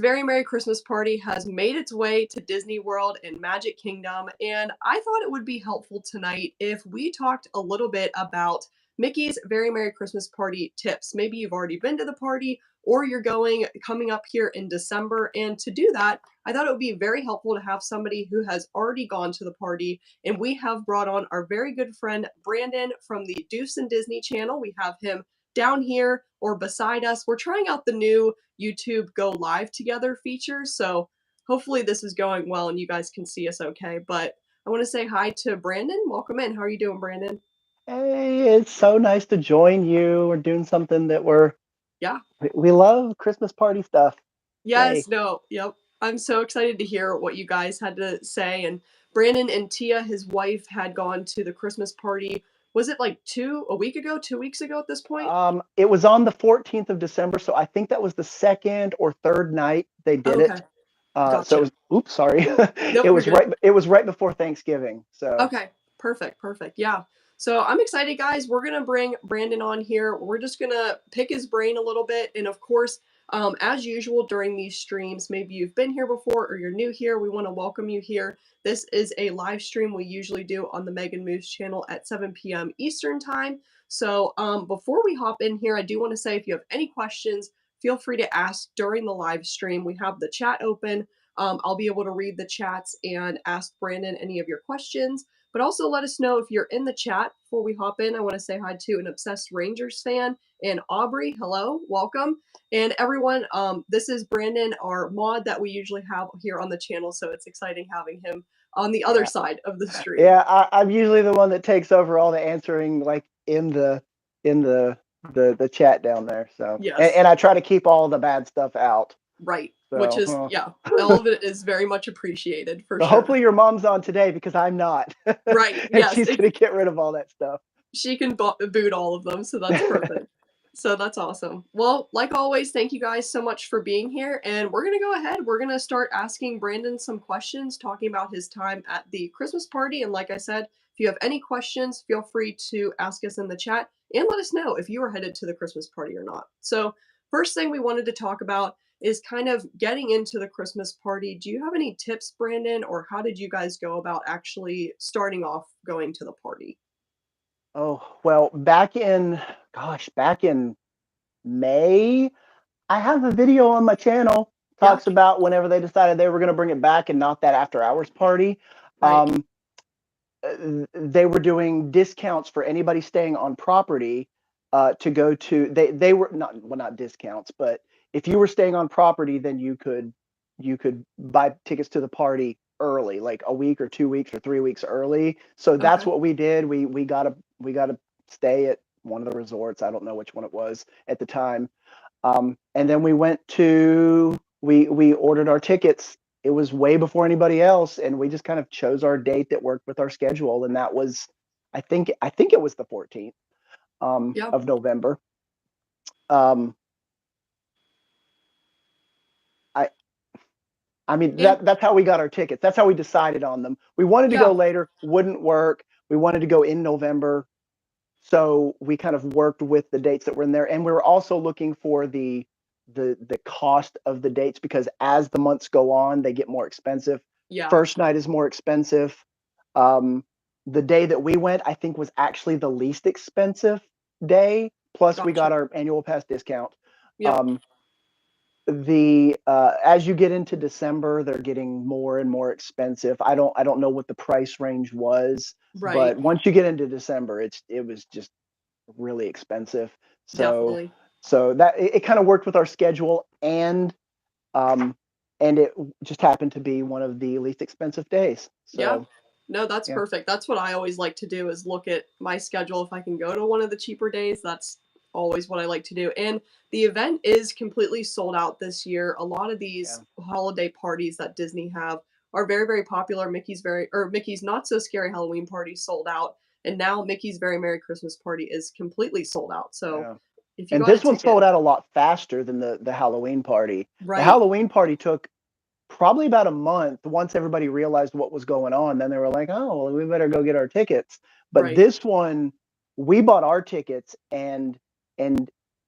Very Merry Christmas Party has made its way to Disney World and Magic Kingdom, and I thought it would be helpful tonight if we talked a little bit about Mickey's Very Merry Christmas Party tips. Maybe you've already been to the party or you're coming up here in December. And to do that, I thought it would be very helpful to have somebody who has already gone to the party. And we have brought on our very good friend Brandon from the Deuce and Disney channel. We have him down here or beside us. We're trying out the new YouTube Go Live Together feature, so hopefully this is going well and you guys can see us okay. But I want to say hi to Brandon. Welcome in. How are you doing, Brandon? Hey, it's so nice to join you. We're doing something that Yeah. we love Christmas party stuff. Yay. Yes, no, yep. I'm so excited to hear what you guys had to say. And Brandon and Tia, his wife, had gone to the Christmas party. Was it like a week ago, 2 weeks ago at this point? It was on the 14th of December, so I think that was the second or third night they did Okay, it. So it gotcha. was, oops, sorry. Nope, you're good. It was right before Thanksgiving. So Okay, perfect, perfect. Yeah. So I'm excited, guys. We're gonna bring Brandon on here. We're just gonna pick his brain a little bit, and of course, as usual during these streams, maybe you've been here before or you're new here. We want to welcome you here. This is a live stream we usually do on the Megan Moose channel at 7 p.m. Eastern time. So before we hop in here, I do want to say if you have any questions, feel free to ask during the live stream. We have the chat open. I'll be able to read the chats and ask Brandon any of your questions. But also let us know if you're in the chat before we hop in. I want to say hi to an obsessed Rangers fan and Aubrey. Hello, welcome. And everyone, this is Brandon, our mod that we usually have here on the channel. So it's exciting having him on the other yeah, side of the stream. yeah, I'm usually the one that takes over all the answering, like in the chat down there. So Yes. and I try to keep all the bad stuff out. Right. Which So is, yeah, all of it is very much appreciated for so sure. hopefully your mom's on today because I'm not. Right. And Yes. she's gonna get rid of all that stuff. She can boot all of them, so that's perfect. So that's awesome. Well, like always, thank you guys so much for being here. And we're going to go ahead. We're going to start asking Brandon some questions, talking about his time at the Christmas party. And like I said, if you have any questions, feel free to ask us in the chat and let us know if you are headed to the Christmas party or not. So, first thing we wanted to talk about is kind of getting into the Christmas party. Do you have any tips, Brandon, or how did you guys go about actually starting off going to the party? Oh, well, back in May, I have a video on my channel Yeah, talks about whenever they decided they were going to bring it back and not that after hours party. right. Um, they were doing discounts for anybody staying on property to go to they were not discounts, but if you were staying on property, then you could buy tickets to the party early, like a week or 2 weeks or 3 weeks early. So that's Okay. what we did. We got to stay at one of the resorts. I don't know which one it was at the time. And then we ordered our tickets. It was way before anybody else, and we just kind of chose our date that worked with our schedule, and that was, I think it was the 14th Yeah. of November. Um, I I mean Yeah. that's how we got our tickets. That's how we decided on them. We wanted to Yeah. go later, wouldn't work. We wanted to go in November, so we kind of worked with the dates that were in there, and we were also looking for the cost of the dates because as the months go on, they get more expensive. Yeah. First night is more expensive. Um, the day that we went, I think, was actually the least expensive day. Plus, we got Gotcha. our annual pass discount. Yep. Um, the As you get into December, they're getting more and more expensive. I don't know what the price range was, Right. but once you get into December, it was just really expensive. So Definitely. so that it kind of worked with our schedule, um and it just happened to be one of the least expensive days. Yeah. So No, that's yeah. perfect. That's what I always like to do is look at my schedule. If I can go to one of the cheaper days, that's always what I like to do. And the event is completely sold out this year. A lot of Yeah. these holiday parties that Disney have are very, very popular. Mickey's Not So Scary Halloween Party sold out. And now Mickey's Very Merry Christmas Party is completely sold out. So Yeah. if you And got a this one ticket, sold out a lot faster than the Halloween party. The right, Halloween party took probably about a month once everybody realized what was going on. Then they were like, "Oh, well, we better go get our tickets." But right, this one, we bought our tickets, and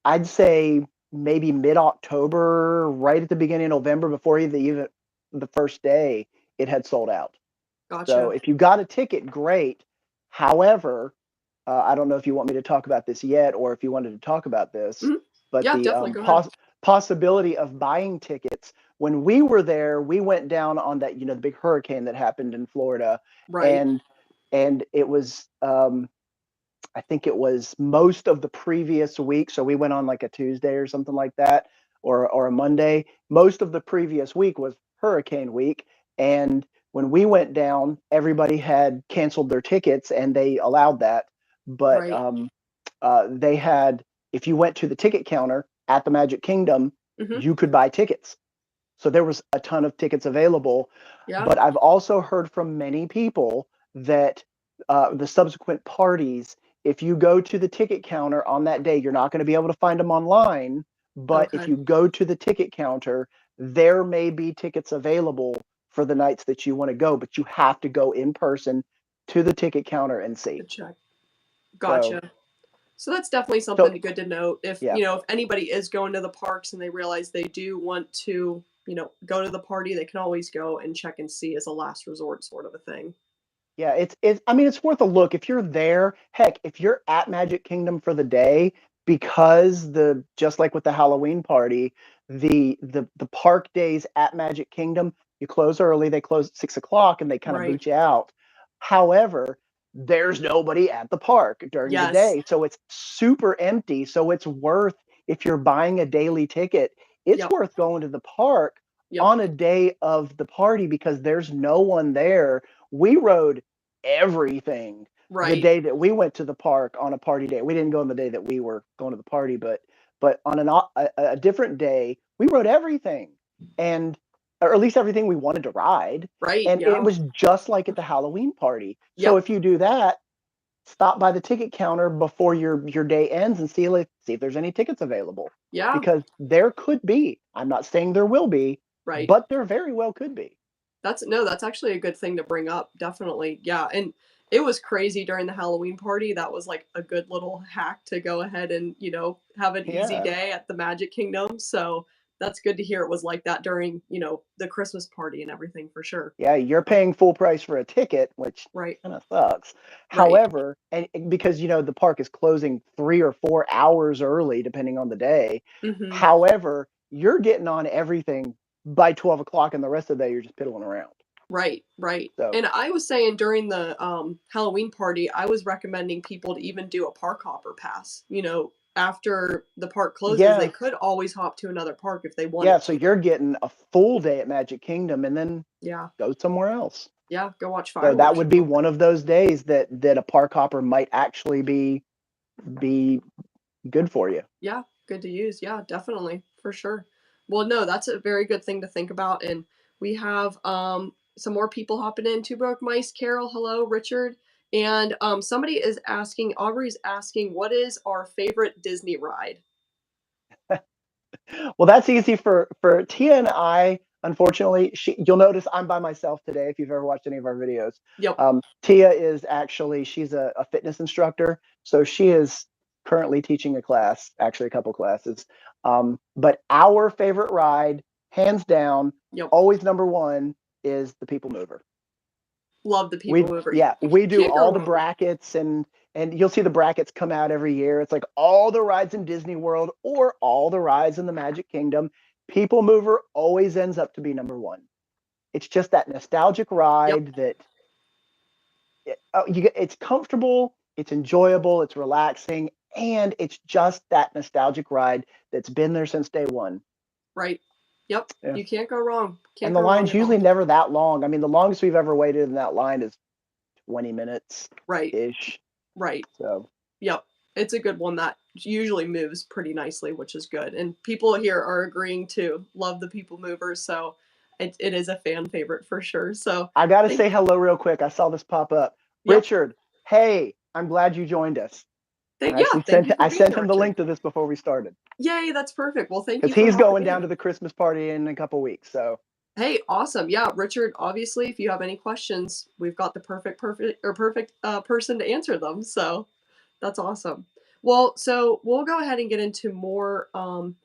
I'd say maybe mid-October, right at the beginning of November, before even the first day, it had sold out. So Gotcha. if you got a ticket, great. However, I don't know if you want me to talk about this yet, or if you wanted to talk about this, Mhm. but Yeah, the definitely, go ahead. possibility of buying tickets. When we were there, we went down on that, the big hurricane that happened in Florida, Right, and it was, I think it was most of the previous week. So we went on like a Tuesday or something like that, or a Monday. Most of the previous week was hurricane week. And when we went down, everybody had canceled their tickets and they allowed that. But right. they had, if you went to the ticket counter at the Magic Kingdom, Mhm. you could buy tickets. So there was a ton of tickets available. Yeah, But I've also heard from many people that the subsequent parties, if you go to the ticket counter on that day, you're not going to be able to find them online. But if okay. you go to the ticket counter, there may be tickets available for the nights that you want to go, but you have to go in person to the ticket counter and see. Good check. So, Gotcha. So that's definitely so something good to note. If, yeah. if anybody is going to the parks and they realize they do want to, go to the party, they can always go and check and see as a last resort sort of a thing. Yeah, it's I mean, it's worth a look if you're there. Heck, if you're at Magic Kingdom for the day, because the just like with the Halloween party, the park days at Magic Kingdom, you close early, they close at 6 o'clock and they kind of Right. boot you out. However, there's nobody at the park during the Yes. day, so it's super empty. So it's worth, if you're buying a daily ticket, it's Yep. worth going to the park Yep. on a day of the party because there's no one there. We rode everything the Right. day that we went to the park on a party day. We didn't go on the day that we were going to the party, but on a different day, we rode everything, and or at least everything we wanted to ride, Right. and it Yeah. was just like at the Halloween party. So Yep. if you do that, stop by the ticket counter before your day ends and see if there's any tickets available, Yeah. because there could be. I'm not saying there will be, Right. but there very well could be. That's no, that's actually a good thing to bring up, definitely, yeah, and it was crazy during the Halloween party, that was, like, a good little hack to go ahead and, have an easy Yeah. day at the Magic Kingdom, so that's good to hear it was like that during, the Christmas party and everything for sure. Yeah, you're paying full price for a ticket, which Right, kind of sucks. right. However, and because the park is closing 3 or 4 hours early, depending on the day. Mhm. However, you're getting on everything by 12 o'clock, and the rest of the day you're just piddling around. Right, right. So And I was saying during the Halloween party, I was recommending people to even do a park hopper pass. After the park closes, they yeah, could always hop to another park if they yeah. wanted So to. you're getting a full day at Magic Kingdom, and then Yeah, go somewhere else. yeah. Go watch So that fireworks or would be something. one of those days that a park hopper might actually be good for you. Yeah, good to use. Yeah, definitely for sure. Well, no, that's a very good thing to think about. And we have some more people hopping in. Two Broke Mice, Carol, hello, Richard. And somebody is asking, Aubrey's asking, what is our favorite Disney ride? Well, that's easy for Tia and I. Unfortunately, you'll notice I'm by myself today. If you've ever watched any of our videos, Yep. Tia is actually, she's a fitness instructor, so she is currently teaching a class, actually a couple classes. But our favorite ride, hands down, Yep. always number one, is the People Mover. Love the People Mover. We do Can't go all the wrong. brackets, and you'll see the brackets come out every year. It's like all the rides in Disney World or all the rides in the Magic Kingdom. People Mover always ends up to be number one. It's just that nostalgic Yep. ride that it's comfortable, it's enjoyable, it's relaxing, and it's just that nostalgic ride that's been there since day one. Right. Yep. Yeah. You can't go wrong. Can't And the go wrong line's at usually all. never that long. I mean, the longest we've ever waited in that line is 20 minutes Right. ish. Right. So Yep. It's a good one that usually moves pretty nicely, which is good. And people here are agreeing too. Love the People Mover. So it is a fan favorite for sure. So I got to thank say hello real quick. I saw this pop up. yep. Richard, hey, I'm glad you joined us. Thank yeah, thank you for I being sent here, him the Richard. link to this before we started, Yay, that's perfect. Well, thank because you for he's hopping going down in. to the Christmas party in a couple weeks. So Hey, awesome. Yeah, Richard, obviously, if you have any questions, we've got the perfect person to answer them. So that's awesome. Well, so we'll go ahead and get into more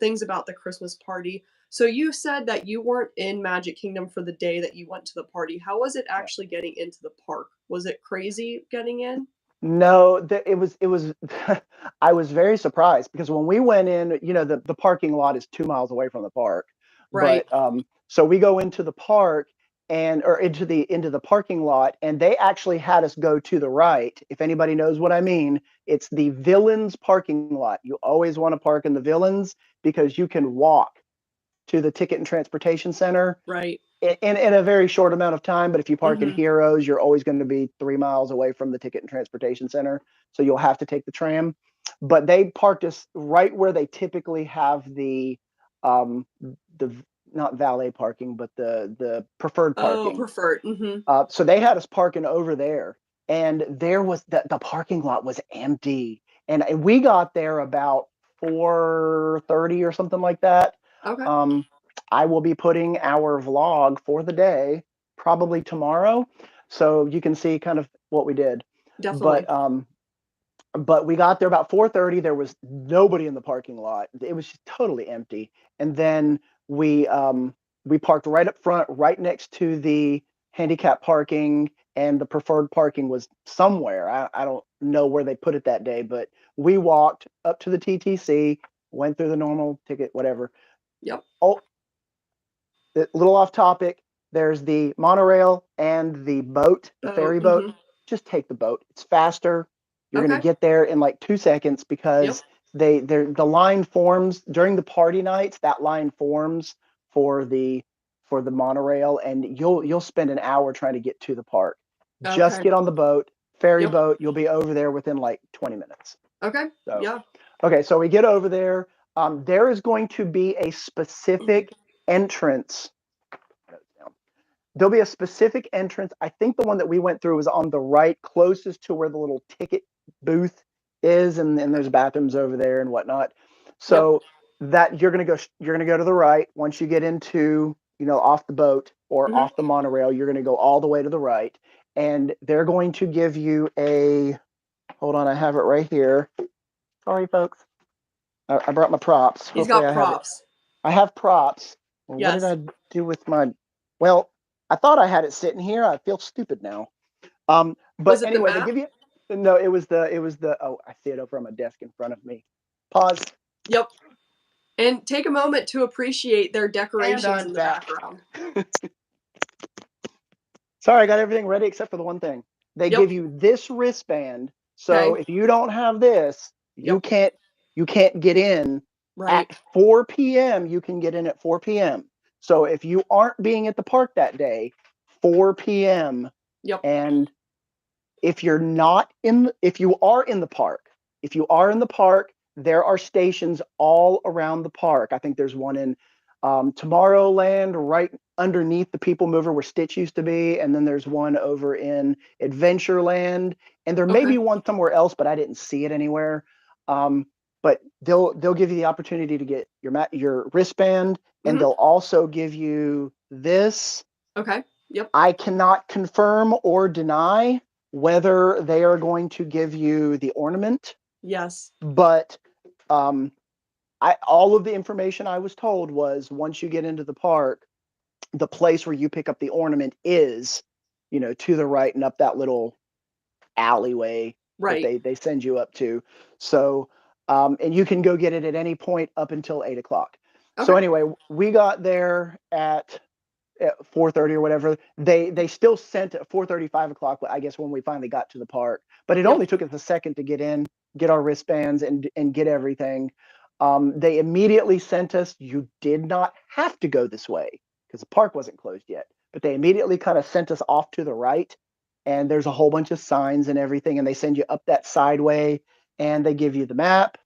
things about the Christmas party. So you said that you weren't in Magic Kingdom for the day that you went to the party. How was it Yeah. actually getting into the park? Was it crazy getting in? No, it was I was very surprised because when we went in, the parking lot is 2 miles away from the park. Right. But so we go into the park and or into the parking lot, and they actually had us go to the right. If anybody knows what I mean, it's the Villains parking lot. You always want to park in the Villains because you can walk to the Ticket and Transportation Center Right. in a very short amount of time. But if you park in Mhm. Heroes, you're always going to be 3 miles away from the Ticket and Transportation Center, so you'll have to take the tram. But they parked us right where they typically have um, the not valet parking, but the preferred Oh, parking. preferred. Mhm. So they had us parking over there, and there was the parking lot was empty, and we got there about 4:30 or something like that. Okay. Um, I will be putting our vlog for the day probably tomorrow, so you can see kind of what we did. But Definitely. but we got there about 4:30. There was nobody in the parking lot. It was just totally empty. And then we parked right up front, right next to the handicap parking, and the preferred parking was somewhere. I don't know where they put it that day, but we walked up to the TTC, went through the normal ticket, whatever. Yep. Oh, a little off topic. There's the monorail and the boat, the Oh, ferry boat. mhm. Just take the boat. It's faster. You're going to Okay. get there in like 2 seconds Yep. because the line forms during the party nights. That line forms for the monorail, and you'll spend an hour trying to get to the park. Just Okay. get on the boat, ferry Yep. boat. You'll be over there within like 20 minutes. Okay. So, Yeah. okay, so we get over there. There is going to be a Mhm. specific entrance. There'll be a specific entrance. I think the one that we went through was on the right, closest to where the little ticket booth is, and there's bathrooms over there and whatnot. Yep. So that you're gonna go to the right. Once you get into, off the boat or Mhm. off the monorail, you're gonna go all the way to the right, and they're going to give you a. Hold on, I have it right here. Sorry, folks. I brought my props. He's Hopefully, got I have it. props. I have props. Well, what did Yes. I do with my? Well, I thought I had it sitting here. I feel stupid now. But Was it the anyway, they map? give you. No, it was the. Oh, I see it over on my desk in front of me. Pause. Yep. And take a moment to appreciate their And decorations I'm in the back. background. Sorry, I got everything ready except for the one thing. They Yep. give you this wristband. So Okay. if you don't have this, you Yep. can't you can't get in at Right. 4 p.m. You can get in at 4 p.m. So if you aren't being at the park that day, 4 p.m. Yep. and if you are in the park, there are stations all around the park. I think there's one in Tomorrowland, right underneath the People Mover where Stitch used to be, and then there's one over in Adventureland, and there may Okay. be one somewhere else, but I didn't see it anywhere. Um, but they'll give you the opportunity to get your wristband, and Mhm. they'll also give you this. Okay. Yep. I cannot confirm or deny whether they are going to give you the ornament, Yes. but um, all of the information I was told was once you get into the park, the place where you pick up the ornament is, to the right and up that little alleyway that Right. they send you up to. So, and you can go get it at any point up until 8 o'clock. So Okay. anyway, we got there at 4:30 or whatever. They still sent at 4:30, 5 o'clock, I guess, when we finally got to the park. But it Yep. only took us a second to get in, get our wristbands, and get everything. They immediately sent us. You did not have to go this way because the park wasn't closed yet. But they immediately kind of sent us off to the right, and there's a whole bunch of signs and everything, and they send you up that sideway, and they give you the map,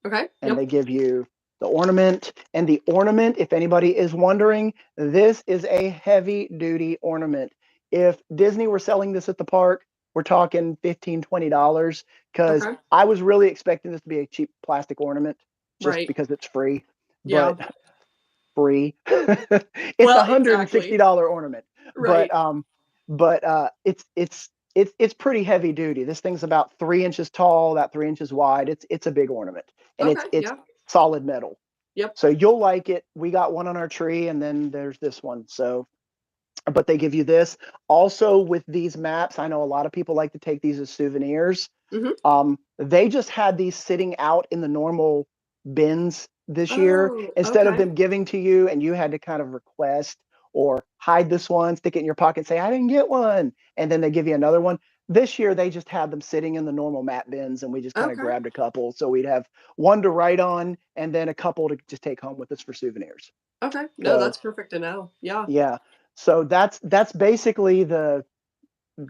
Okay. and Yep. they give you the ornament. And the ornament, if anybody is wondering, this is a heavy duty ornament. If Disney were selling this at the park, we're talking $15-$20 because Okay. I was really expecting this to be a cheap plastic ornament just Right. because it's free, Yeah. but free. It's a Well, $160 exactly. ornament, Right. but it's It's pretty heavy duty. This thing's about 3 inches tall, about 3 inches wide. It's a big ornament, and Okay, it's yeah. solid metal. Yep. So you'll like it. We got one on our tree, and then there's this one. So, but they give you this also with these maps. I know a lot of people like to take these as souvenirs. Mhm. They just had these sitting out in the normal bins this year Oh, instead of okay. them giving to you, and you had to kind of request or hide this one, stick it in your pocket, and say, I didn't get one. And then they give you another one. This year, they just had them sitting in the normal map bins, and we just kind of Okay. grabbed a couple. So we'd have one to write on and then a couple to just take home with us for souvenirs. Okay. No, So that's perfect to know. Yeah. yeah. So that's basically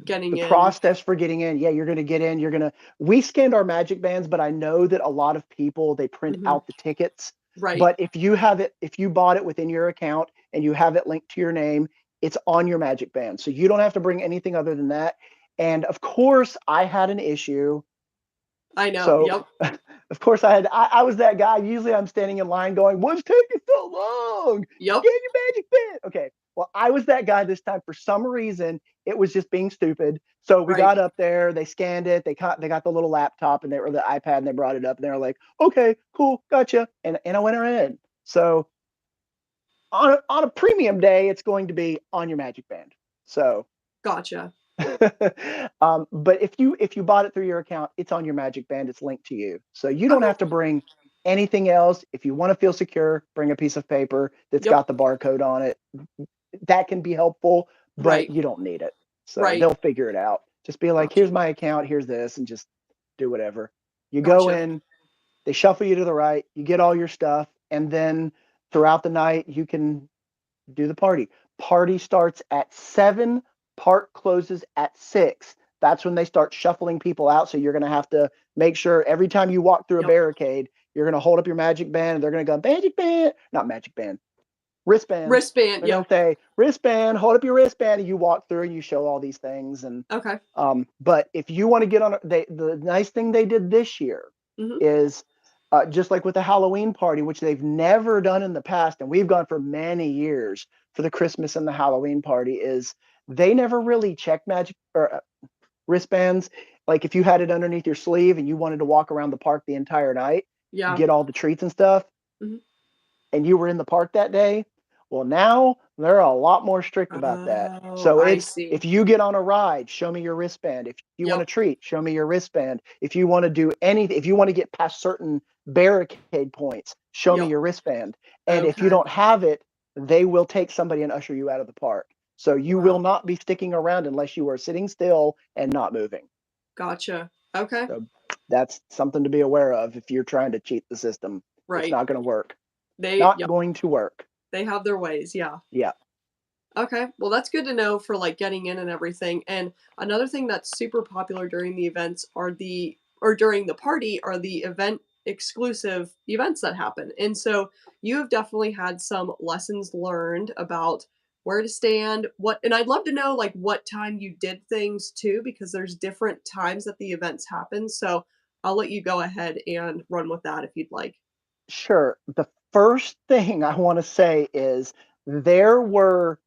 Getting the in. process for getting in. Yeah, you're gonna get in. We scanned our magic bands, but I know that a lot of people they print Mhm. out the tickets. Right. But if you bought it within your account and you have it linked to your name, it's on your magic band. So you don't have to bring anything other than that. And of course, I had an issue. I know. So Yep. of course I was that guy. Usually I'm standing in line going, what's taking so long? Yep. Get your magic band. Okay. Well, I was that guy this time. For some reason, it was just being stupid. So we Right. got up there, they scanned it, they got the little laptop and they were the iPad and they brought it up and they were like, okay, cool, gotcha. And I went in. So on a premium day, it's going to be on your magic band. So Gotcha. but if you bought it through your account, it's on your Magic Band. It's linked to you, so you don't Okay. have to bring anything else. If you want to feel secure, bring a piece of paper that's Yep. got the barcode on it. That can be helpful, but Right. you don't need it. So Right. they'll figure it out. Just be like, Gotcha. here's my account, here's this, and just do whatever. You go Gotcha. in, they shuffle you to the right, you get all your stuff, and then throughout the night you can do the party. Party starts at 7, park closes at 6. That's when they start shuffling people out. So you're going to have to make sure every time you walk through a Yep. barricade, you're going to hold up your magic band and they're going to go, magic band, not magic band, wristband. Wristband. They're going Yep. to say, wristband, hold up your wristband. And you walk through and you show all these things. And Okay. but if you want to get on, the nice thing they did this year Mhm. is just like with the Halloween party, which they've never done in the past, and we've gone for many years for the Christmas and the Halloween party, is they never really check magic or wristbands. Like if you had it underneath your sleeve and you wanted to walk around the park the entire night, Yeah. get all the treats and stuff, Mhm. and you were in the park that day, well, now they're a lot more strict about that. Oh, So I it's see. if you get on a ride, show me your wristband. If you want a Yep. treat, show me your wristband. If you want to do anything, if you want to get past certain barricade points, show me Yep. your wristband. And if you Okay. don't have it, they will take somebody and usher you out of the park. So you will Wow. not be sticking around unless you are sitting still and not moving. Gotcha. Okay. So that's something to be aware of if you're trying to cheat the system. It's Right. not going to work. They Not yep. going to work. They have their ways. Yeah. Yeah. Okay. Well, that's good to know for like getting in and everything. And another thing that's super popular during the events are the or during the party are the event exclusive events that happen. And so you have definitely had some lessons learned about where to stand, what and I'd love to know like what time you did things too because there's different times that the events happen. So I'll let you go ahead and run with that if you'd like. Sure. The first thing I want to say is there were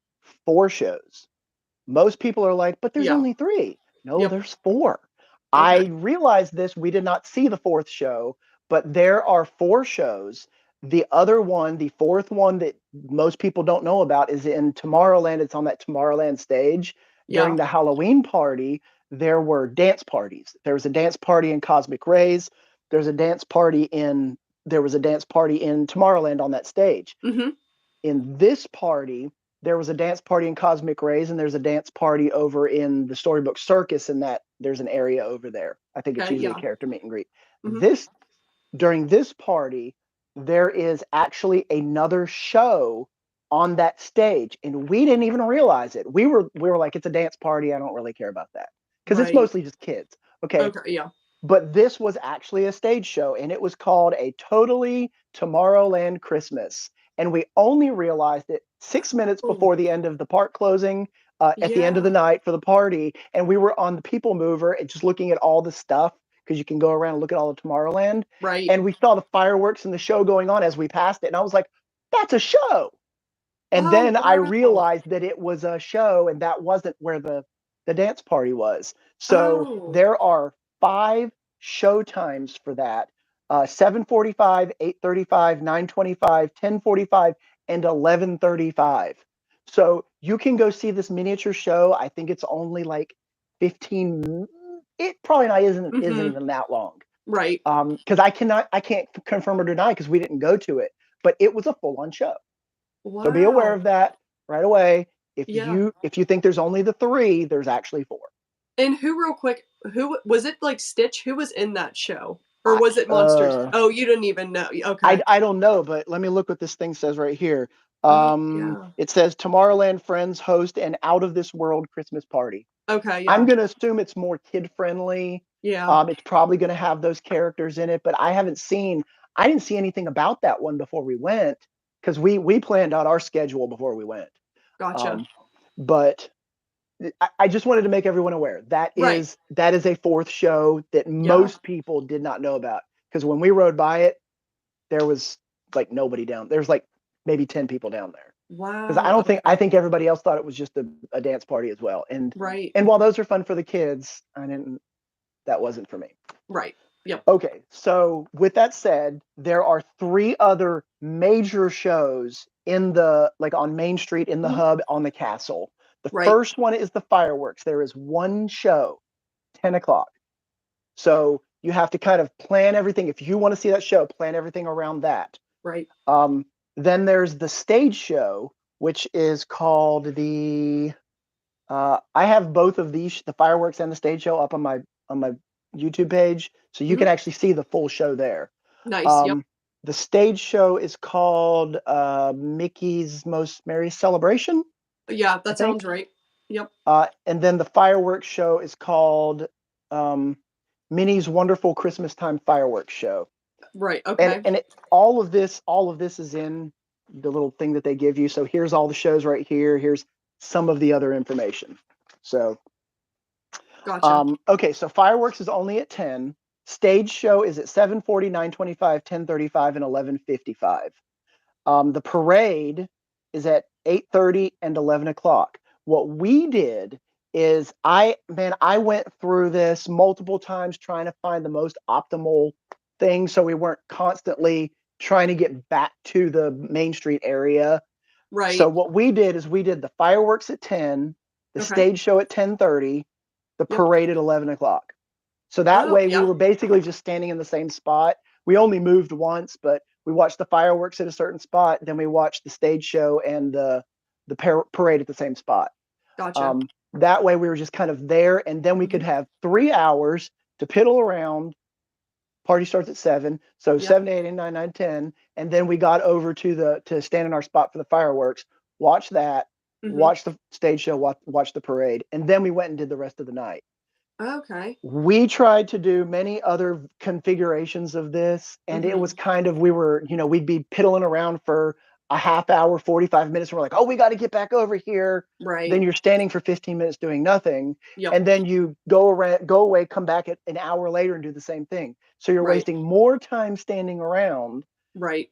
4 shows. Most people are like, "But there's Yeah. only 3." No, Yep. there's 4. I Okay. realized this, we did not see the 4th show, but there are 4 shows. The other one, the 4th one that most people don't know about is in Tomorrowland. It's on that Tomorrowland stage. During Yeah. the Halloween party, there were dance parties. There was a dance party in Cosmic Rays. There's a dance party in there was a dance party in Tomorrowland on that stage. Mhm. In this party, there was a dance party in Cosmic Rays, and there's a dance party over in the Storybook Circus, and that there's an area over there. I think it's Okay. usually a Yeah. character meet and greet. Mhm. This During this party, there is actually another show on that stage, and we didn't even realize it. We were like, it's a dance party. I don't really care about that because it's Right. mostly just kids. Okay, Okay. Yeah. but this was actually a stage show, and it was called A Totally Tomorrowland Christmas. And we only realized it 6 minutes Oh. before the end of the park closing, at the end of the Yeah. night for the party. And we were on the People Mover and just looking at all the stuff because you can go around and look at all of Tomorrowland. Right. And we saw the fireworks and the show going on as we passed it. And I was like, that's a show. And Oh, then I wow. realized that it was a show and that wasn't where the the dance party was. So Oh. there are 5 show times for that. 7:45, 8:35, 9:25, 10:45, and 11:35. So you can go see this miniature show. I think it's only like 15. It probably not isn't Mhm. even that long. Right. Because I can't confirm or deny because we didn't go to it, but it was a full on show. So be aware Wow. of that right away. Yeah. If you think there's only the 3, there's actually 4. And who real quick, who was it like Stitch? Who was in that show? Or I, was it Monsters? uh, Oh, you didn't even know. Okay. I don't know, but let me look what this thing says right here. Oh, yeah. It says Tomorrowland Friends host an out of this world Christmas party. Okay, I'm yeah. gonna assume it's more kid friendly. Yeah. It's probably gonna have those characters in it, but I didn't see anything about that one before we went because we planned out our schedule before we went. Gotcha. Um, but I just wanted to make everyone aware Right. that is a 4th show that Yeah. most people did not know about because when we rode by it, there was like nobody down. There's like maybe 10 people down there because Wow. I Okay. think everybody else thought it was just a dance party as well. Right. And while those are fun for the kids, that wasn't for me. Right. Yep. Okay, so with that said, there are 3 other major shows in the like on Main Street in the Mhm. hub on the castle. The Right. first one is the fireworks. There is one show, 10 o'clock. So you have to kind of plan everything. If you want to see that show, plan everything around that. Right. Um, then there's the stage show, which is called the. I have both of these, the fireworks and the stage show, up on my YouTube page, so you Mhm. can actually see the full show there. Nice. Yep. Um, the stage show is called Mickey's Most Merry Celebration, Yeah, I that think. sounds right. Yep. And then the fireworks show is called um, Minnie's Wonderful Christmas Time Fireworks Show. Right. Okay. All of this is in the little thing that they give you. So here's all the shows right here. Here's some of the other information. So Gotcha. okay, so fireworks is only at 10. Stage show is at 7:40, 9:25, 10:35, and 11:55. The parade is at 8:30 and 11 o'clock. What we did is I went through this multiple times trying to find the most optimal thing so we weren't constantly trying to get back to the Main Street area. So Right. what we did is we did the fireworks at 10, the Okay. stage show at 10:30, the Yep. parade at 11 o'clock. So that Oh, way we yeah. were basically just standing in the same spot. We only moved once, but we watched the fireworks at a certain spot, then we watched the stage show and the parade at the same spot. Gotcha. That way we were just kind of there, and then we could Mhm. have 3 hours to piddle around. Party starts at 7, so Yep. 7, 8, and 9, 9, 10, and then we got over to stand in our spot for the fireworks, watch that, Mhm. watch the stage show, watch the parade, and then we went and did the rest of the night. Okay. We tried to do many other configurations of this, and it was Mhm. kind of we'd be piddling around for a half hour, 45 minutes, and we're like, "Oh, we gotta get back over here." Then Right. you're standing for 15 minutes doing nothing, Yep. and then you go away, come back at an hour later and do the same thing. So you're Right. wasting more time standing around, Right.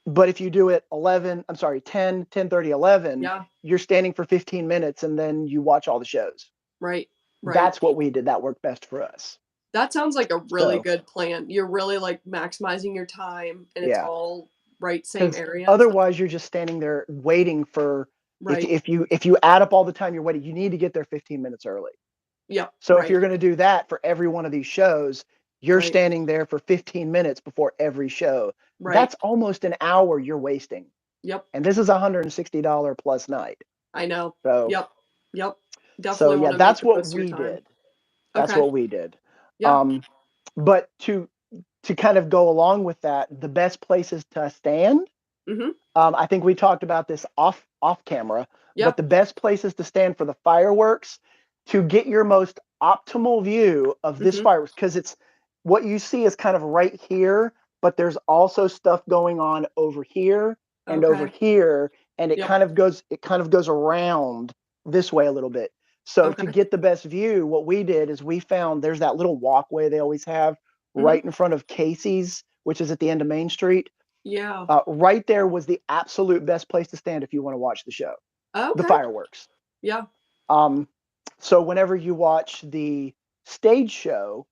but if you do it 11, I'm sorry, 10, 10:30, 11, Yeah. you're standing for 15 minutes and then you watch all the shows. Right. Right. That's what we did. That worked best for us. That sounds like a really So, good plan. You're really, like, maximizing your time, and it's yeah. all right, same Because area, so otherwise you're just standing there waiting for right. if you add up all the time you're waiting, you need to get there 15 minutes early. Yep. So if Right. you're going to do that for every one of these shows, you're Right. standing there for 15 minutes before every show. Right. That's almost an hour you're wasting. Yep. And this is a $160 plus night. I know. So Yep. Yep. so Definitely yeah, wanna make that's the what most of your we time. did. That's Okay. what we did. Yeah. Um, but to kind of go along with that, the best places to stand. Mhm. I think we talked about this off camera, Yeah. but the best places to stand for the fireworks to get your most optimal view of this Mhm. fireworks because it's what you see is kind of right here, but there's also stuff going on over here and over Okay. here, and Yep. it kind of goes around this way a little bit. So to Okay. get the best view, what we did is we found there's that little walkway they always have Mhm. right in front of Casey's, which is at the end of Main Street. Yeah. Right there was the absolute best place to stand if you want to watch the show, the Okay. fireworks. Yeah. Um, So whenever you watch the stage show,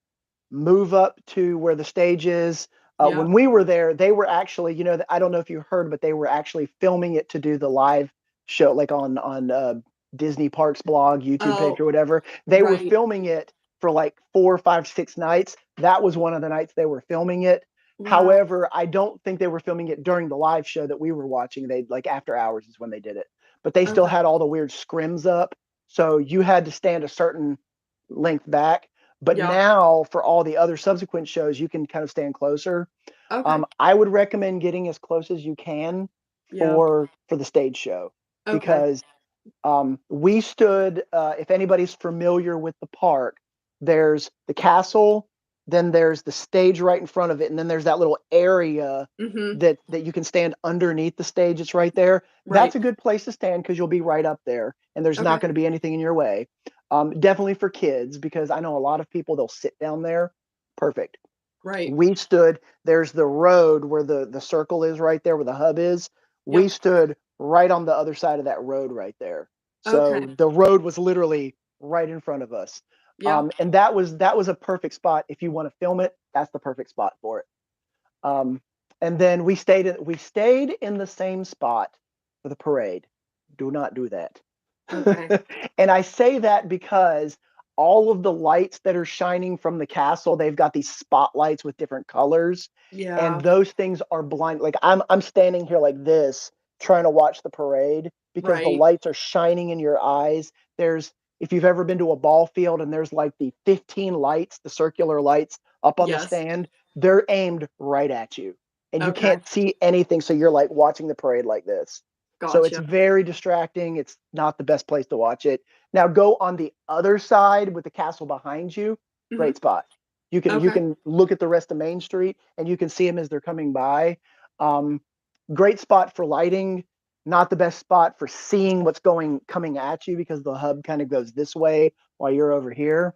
move up to where the stage is. Yeah. When we were there, they were actually, I don't know if you heard, but they were actually filming it to do the live show, like on Disney Parks blog, YouTube page, Oh, or whatever. They were right. filming it for like 4, 5, 6 nights. That was one of the nights they were filming it. Wow. However, I don't think they were filming it during the live show that we were watching. They like after hours is when they did it, but they still Okay. had all the weird scrims up, so you had to stand a certain length back. But Yeah. now for all the other subsequent shows, you can kind of stand closer. Okay. I would recommend getting as close as you can Yeah. for the stage show, Okay. because we stood. If anybody's familiar with the park, there's the castle, then there's the stage right in front of it, and then there's that little area Mm-hmm. that you can stand underneath the stage. It's right there. That's Right. a good place to stand because you'll be right up there, and there's not Okay. going to be anything in your way. Definitely for kids, because I know a lot of people, they'll sit down there. Perfect. Right. We stood, there's the road where the circle is right there where the hub is. We Yep. stood right on the other side of that road right there. Okay. So the road was literally right in front of us. Yeah. And that was a perfect spot. If you want to film it, that's the perfect spot for it. Um, and then we stayed in the same spot for the parade. Do not do that. Okay. And I say that because all of the lights that are shining from the castle, they've got these spotlights with different colors, and Yeah. those things are blind. Like I'm standing here like this trying to watch the parade because the Right. lights are shining in your eyes. There's If you've ever been to a ball field and there's like the 15 lights, the circular lights up on the Yes. stand, they're aimed right at you. And you Okay. can't see anything, so you're like watching the parade like this. So it's Gotcha. very distracting. It's not the best place to watch it. Now go on the other side with the castle behind you. Mm-hmm. Great spot. You Okay. can look at the rest of Main Street and you can see them as they're coming by. Um, Great spot for lighting. Not the best spot for seeing what's coming at you because the hub kind of goes this way while you're over here.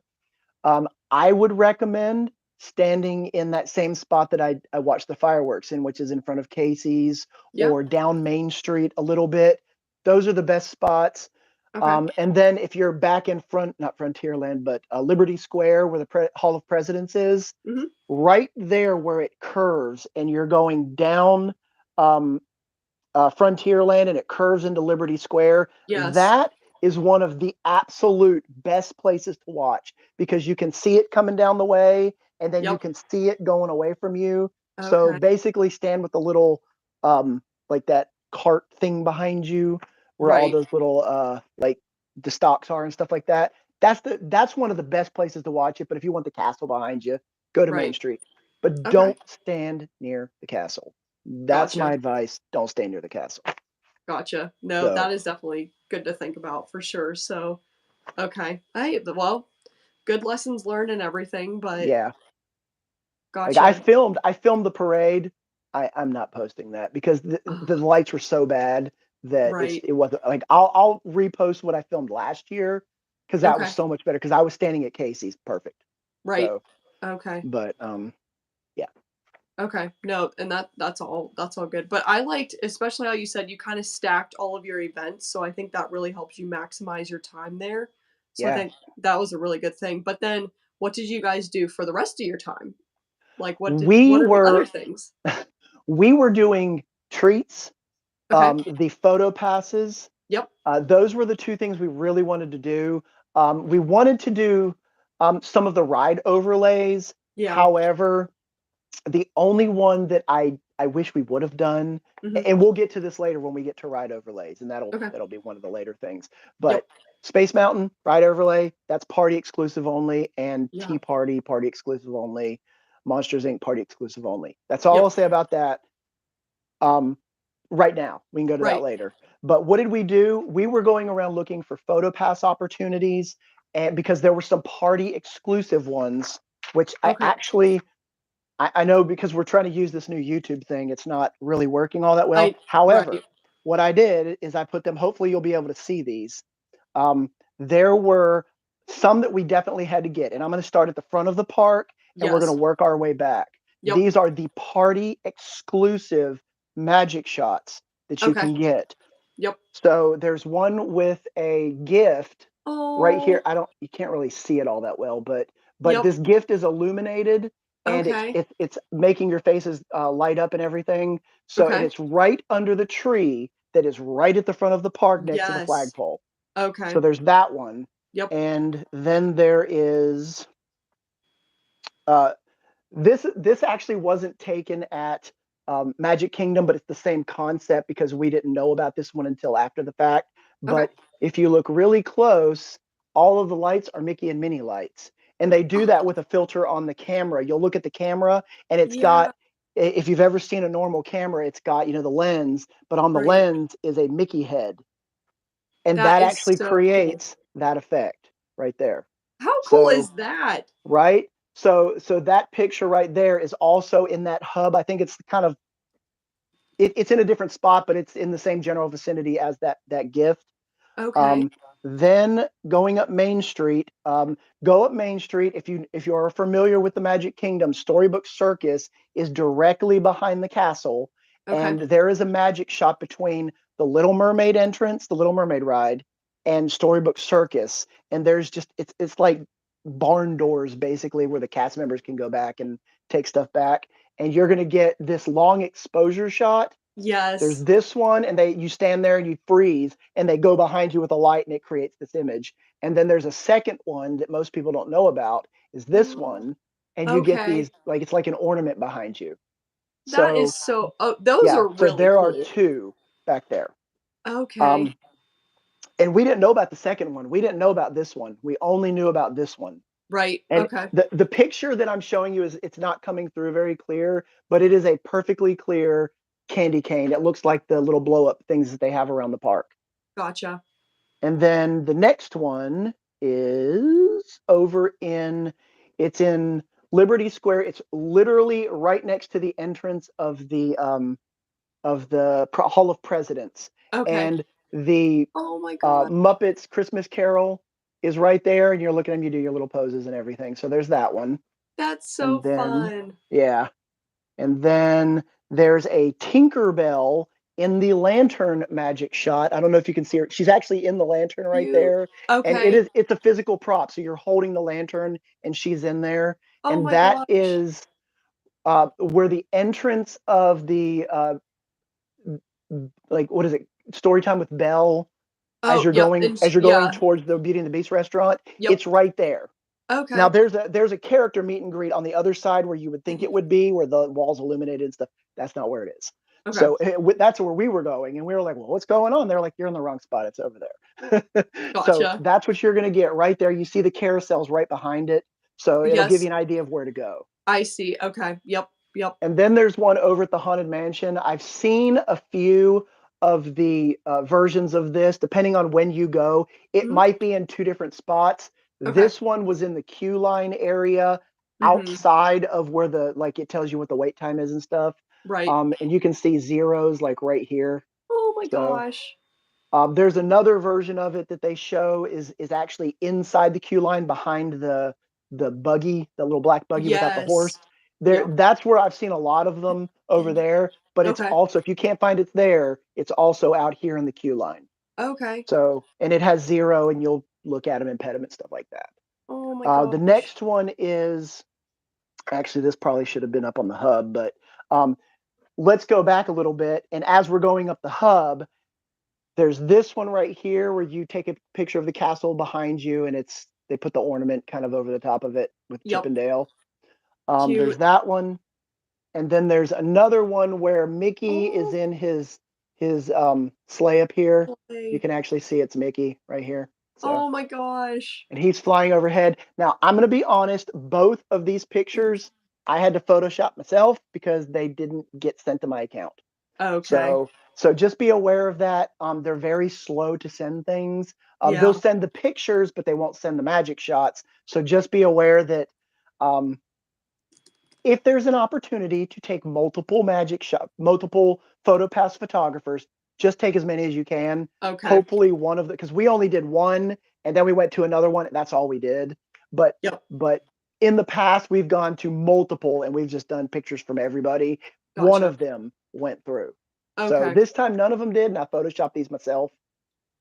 I would recommend standing in that same spot that I watched the fireworks in, which is in front of Casey's Yeah. or down Main Street a little bit. Those are the best spots. Okay. And then if you're back in not Frontierland, but Liberty Square, where the Hall of Presidents is, Mm-hmm. right there where it curves, and you're going down um, Frontierland and it curves into Liberty Square, Yes. that is one of the absolute best places to watch because you can see it coming down the way and then you Yep. can see it going away from you. So Okay. basically, stand with the little, like that cart thing behind you where all Right. those little, like the stocks are and stuff like that. That's one of the best places to watch it. But if you want the castle behind you, go to Main Right. Street. But Okay. don't stand near the castle. That's my Gotcha. advice. Don't stay near the castle. Gotcha. No, So that is definitely good to think about for sure. So, okay. Well, good lessons learned and everything, but yeah, like I gotcha. filmed I filmed the parade. I'm not posting that because the Ugh, lights were so bad that right. it wasn't like I'll repost what I filmed last year because that was Okay. so much better because I was standing at Casey's. Perfect. Right. So, Okay. but yeah, Okay. No, and that's all good. But I liked especially how you said you kind of stacked all of your events, so I think that really helps you maximize your time there. So I yeah. think that was a really good thing. But then what did you guys do for the rest of your time? Like We what are the other were things? we were doing treats, Okay. the photo passes. Yep. Those were the two things we really wanted to do. We wanted to do some of the ride overlays. Yeah. However, the only one that I wish we would have done, Mhm. and we'll get to this later when we get to ride overlays, and that'll Okay. that'll be one of the later things. Yep. But Space Mountain ride overlay, that's party exclusive only, and Yeah. Tea Party exclusive only, Monsters Inc. party exclusive only. That's all Yep. I'll say about that. Um, right now, we can go to that Right. later. But what did we do? We were going around looking for photo pass opportunities, and because there were some party exclusive ones, which Okay. I know because we're trying to use this new YouTube thing, it's not really working all that well. I However, right. what I did is I put them, hopefully you'll be able to see these. There were some that we definitely had to get, and I'm going to start at the front of the park and we're going to Yes. work our way back. Yep. These are the party exclusive magic shots that you Okay. can get. Yep. So there's one with a gift. right here. Oh, You can't really see it all that well, but yep. this gift is illuminated and Okay. it's making your faces light up and everything. So, and Okay. it's right under the tree that is right at the front of the park next to the Yes. flagpole. So Okay. there's that one. Yep. And then there is uh, this actually wasn't taken at Magic Kingdom, but it's the same concept because we didn't know about this one until after the fact. Okay. But if you look really close, all of the lights are Mickey and Minnie lights. And they do that with Oh, a filter on the camera. You'll look at the camera and it's yeah. got, if you've ever seen a normal camera, it's got, the lens, but on the Right. lens is a Mickey head. And That that is actually so cool. creates that effect right there. How cool So is that? right? So that picture right there is also in that hub. I think it's kind of it's in a different spot, but it's in the same general vicinity as that gift. Okay. Um, then going up Main Street, go up Main Street. If you are familiar with the Magic Kingdom, Storybook Circus is directly behind the castle, Okay. and there is a magic shop between the Little Mermaid entrance, the Little Mermaid ride, and Storybook Circus. And there's just it's like barn doors basically where the cast members can go back and take stuff back. And you're gonna get this long exposure shot. There's Yes. this one, and you stand there and you freeze, and they go behind you with a light, and it creates this image. And then there's a second one that most people don't know about, is this Oh, one, and you get these okay. like it's like an ornament behind you. That is So so oh, those yeah, are so really there are cool. two back there. Okay. Um, and we didn't know about the second one. We didn't know about this one. We only knew about this one. Right. And Okay. the picture that I'm showing you is it's not coming through very clear, but it is a perfectly clear candy cane. It looks like the little blow up things that they have around the park. Gotcha. And then the next one is it's in Liberty Square. It's literally right next to the entrance of the Hall of Presidents. Okay. And the Oh my god. Muppets Christmas Carol is right there, and you're looking at them, you do your little poses and everything. So there's that one. That's so And then, fun. yeah. And then there's a Tinkerbell in the lantern magic shot. I don't know if you can see her. She's actually in the lantern right You there. And okay. it's a physical prop. So you're holding the lantern and she's in there. Oh And my that gosh. is where the entrance of the like what is it? Story time with Belle Oh, yep, and as you're going yeah. towards the Beauty and the Beast restaurant. Yep. It's right there. Now Okay. there's a character meet and greet on the other side where you would think it would be, where the walls illuminated and stuff. That's not where it is. Okay. So that's where we were going, and we were like, "Well, what's going on?" They're like, "You're in the wrong spot. It's over there." So Gotcha. that's what you're going to get right there. You see the carousels right behind it, so it'll give you Yes. an idea of where to go. I see. Okay. Yep. Yep. And then there's one over at the Haunted Mansion. I've seen a few of the versions of this, depending on when you go. It Mhm. might be in two different spots. Okay. This one was in the queue line area Mhm. outside of where like it tells you what the wait time is and stuff. Right. And you can see zeros like right here. Oh my So gosh. there's another version of it that they show is actually inside the queue line behind the buggy, the little black buggy without the horse. Yes. There, Yep. that's where I've seen a lot of them over there. But it's Okay. also, if you can't find it there, it's also out here in the queue line. Okay. So, and it has zero, and you'll look at them, impediment stuff like that. Oh my The gosh. next one is actually, this probably should have been up on the hub, but let's go back a little bit. And as we're going up the hub, there's this one right here where you take a picture of the castle behind you, and they put the ornament kind of over the top of it with Chip Yep. and Dale. There's Cute. that one, and then there's another one where Mickey is Oh, in his sleigh up here. You boy. can actually see it's Mickey right here. So, Oh my gosh. and he's flying overhead. Now, I'm gonna be honest, both of these pictures I had to Photoshop myself because they didn't get sent to my account. Okay. So just be aware of that. They're very slow to send things. They'll Yeah. send the pictures, but they won't send the magic shots. So just be aware that um, if there's an opportunity to take multiple PhotoPass photographers, just take as many as you can. Okay. Hopefully one of the, because we only did one and then we went to another one and that's all we did. But Yep. but in the past we've gone to multiple and we've just done pictures from everybody. One Gotcha. of them went through. So Okay. this time none of them did, and I photoshopped these myself.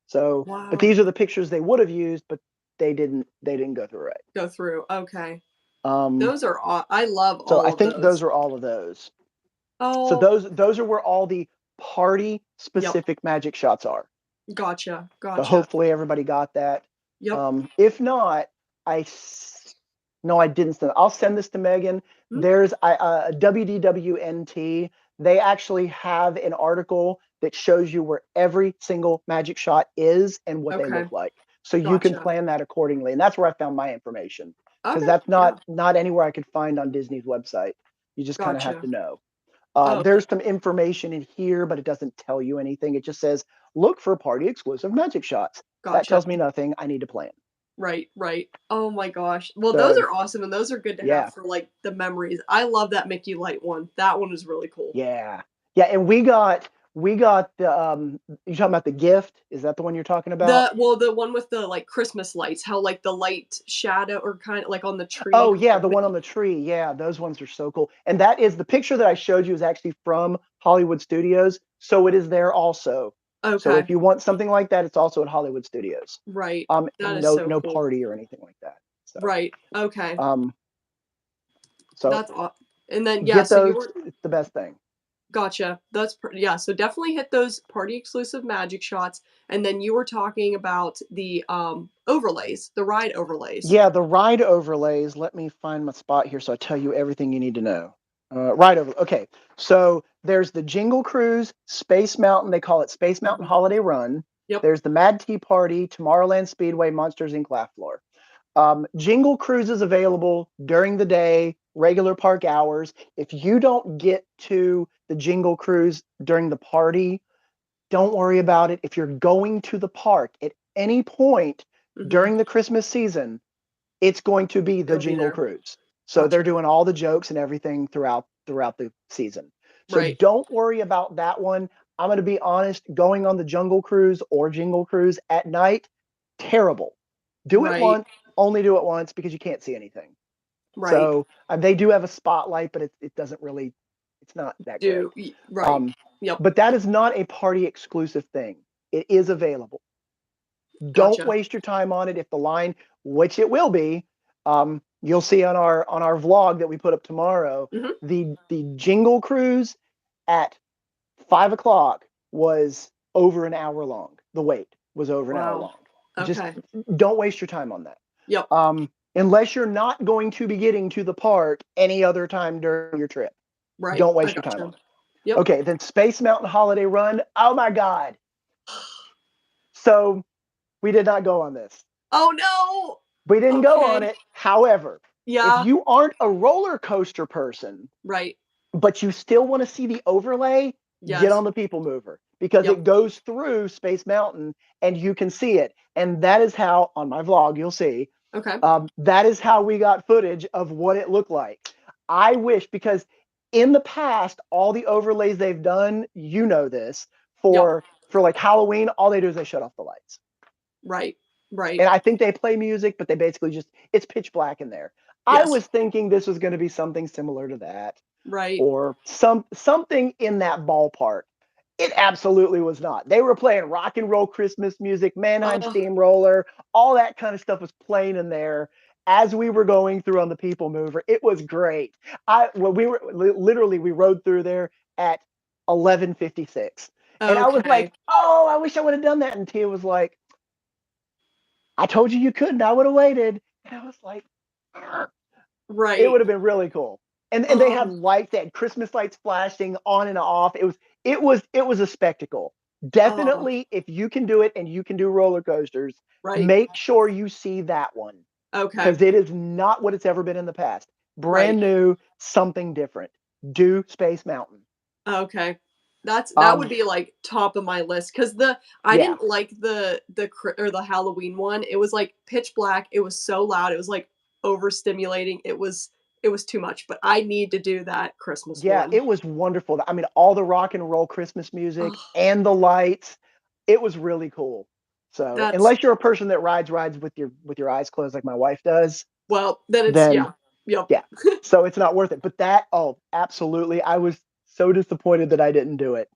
So, but Wow. these are the pictures they would have used, but they didn't go through it. Go through. Okay. Um, Those are I love so I all of think those those. are all of those. So Oh, those are where all the party yep. specific magic shots are. Gotcha. So Gotcha. hopefully everybody got that. Yep. If not, no, I didn't send. I'll send this to Megan. Mm, There's WDWNT. They actually have an article that shows you where every single magic shot is and what they okay. look like, so you can Gotcha. plan that accordingly. And that's where I found my information, because Okay. that's Yeah. not anywhere I could find on Disney's website. You just kind of have Gotcha. to know. Okay. There's some information in here, but it doesn't tell you anything. It just says, look for party exclusive magic shots. That Gotcha. tells me nothing. I need to plan. Right, right. Oh my gosh. Well, those So, are awesome, and those are good to have yeah, for, like, the memories. I love that Mickey Light one. That one is really cool. yeah, yeah. And we got the you talking about the gift? Is that the one you're talking about? The one with the, like, Christmas lights, how, like, the light shadow or kinda like on the tree, Oh how, yeah, like, the one on Mickey the tree. Yeah, those ones are so cool. And that is the picture that I showed you is actually from Hollywood Studios, so it is there also. So if Okay. you want something like that, it's also at Hollywood Studios. Right. That is No so no cool. party or anything like that. So Right. Okay. um so That's aw and then, yeah, get so you those. were It's the best thing. gotcha. Yeah, so definitely hit those party exclusive magic shots, and then you were talking about the, overlays, the ride overlays. Yeah, the ride overlays. Let me find my spot here so I tell you everything you need to know. Ride over. Okay, so there's the Jingle Cruise, Space Mountain. They call it Space Mountain Mhm. Holiday Run. Yep. There's the Mad Tea Party, Tomorrowland Speedway, Monsters Inc. Laugh Floor. Jingle Cruise is available during the day, regular park hours. If you don't get to the Jingle Cruise during the party, don't worry about it. If you're going to the park at any point Mhm. during the Christmas season, it's going to be the It'll be Jingle there. Cruise. So they're Gotcha. doing all the jokes and everything throughout the season. So Right. don't worry about that one. I'm going to be honest, going on the Jungle Cruise or Jingle Cruise at night, terrible. Do it Right. once, only do it once because you can't see anything. Right. So they do have a spotlight, but it doesn't really, it's not that great. Right. Um, Yep. but that is not a party exclusive thing. It is available. Don't Gotcha. waste your time on it if the line, which it will be, you'll see on our vlog that we put up tomorrow, Mhm. the Jingle Cruise at 5 o'clock was over an hour long. The wait was over an hour Wow. long. Just Okay. don't waste your time on that. Yep. Unless you're not going to be getting to the park any other time during your trip. Right. Don't I waste your time gotcha. on it. Yep. Okay, then Space Mountain Holiday Run. Oh my God. So we did not go on this. Oh, no! We didn't go on Okay. it. However, if Yeah. you aren't a roller coaster person, Right. but you still want to see the overlay, get Yes. on the People Mover because Yep. it goes through Space Mountain and you can see it. And that is how, on my vlog, you'll see, Okay. that is how we got footage of what it looked like. I wish, because in the past, all the overlays they've done, you know this, Yep. for like Halloween, all they do is they shut off the lights. Right. Right. And I think they play music, but they basically just it's pitch black in there. I Yes. was thinking this was going to be something similar to that, Right. or something in that ballpark. It absolutely was not. They were playing rock and roll Christmas music, Mannheim Oh, Steamroller, all that kind of stuff was playing in there as we were going through on the People Mover. It was great. We were literally we rode through there at 11:56, and I was like, okay. "Oh, I wish I would have done that." And Tia was like, I told you you couldn't. I would have waited. And I was like, it Right. would have been really cool. And they had Oh, lights, they had Christmas lights flashing on and off. It was a spectacle. oh, Definitely, if you can do it and you can do roller coasters, right. make sure you see that one Okay. because it is not what it's ever been in the past. Right. Brand new, something different. Do Space Mountain. Okay. That would Um, be, like, top of my list because I yeah, didn't like the Halloween one. It was, like, pitch black. It was so loud. It was, like, overstimulating. It was too much, but I need to do that Christmas yeah, one. it was wonderful. I mean, all the rock and roll Christmas music Oh, and the lights, it was really cool. So, that's unless you're a person that rides with your eyes closed like my wife does, well, then it's then yeah. Yep. yeah. So it's not worth it. But that, oh, absolutely. I was so disappointed that I didn't do it.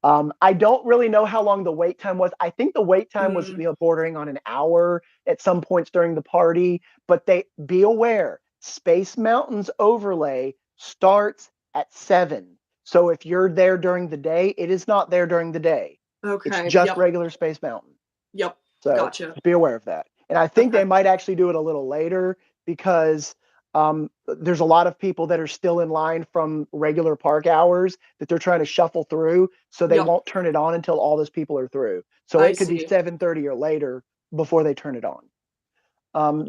I don't really know how long the wait time was. I think the wait time was, Mm, bordering on an hour at some points during the party. But they be aware, Space Mountain's overlay starts at 7. So if you're there during the day, it is not there during the day. It's okay. just Yep. regular Space Mountain. Yep. So Gotcha. just be aware of that. And I think Okay. they might actually do it a little later because there's a lot of people that are still in line from regular park hours that they're trying to shuffle through. So they Yep. won't turn it on until all those people are through. So I it could be see. 7:30 or later before they turn it on.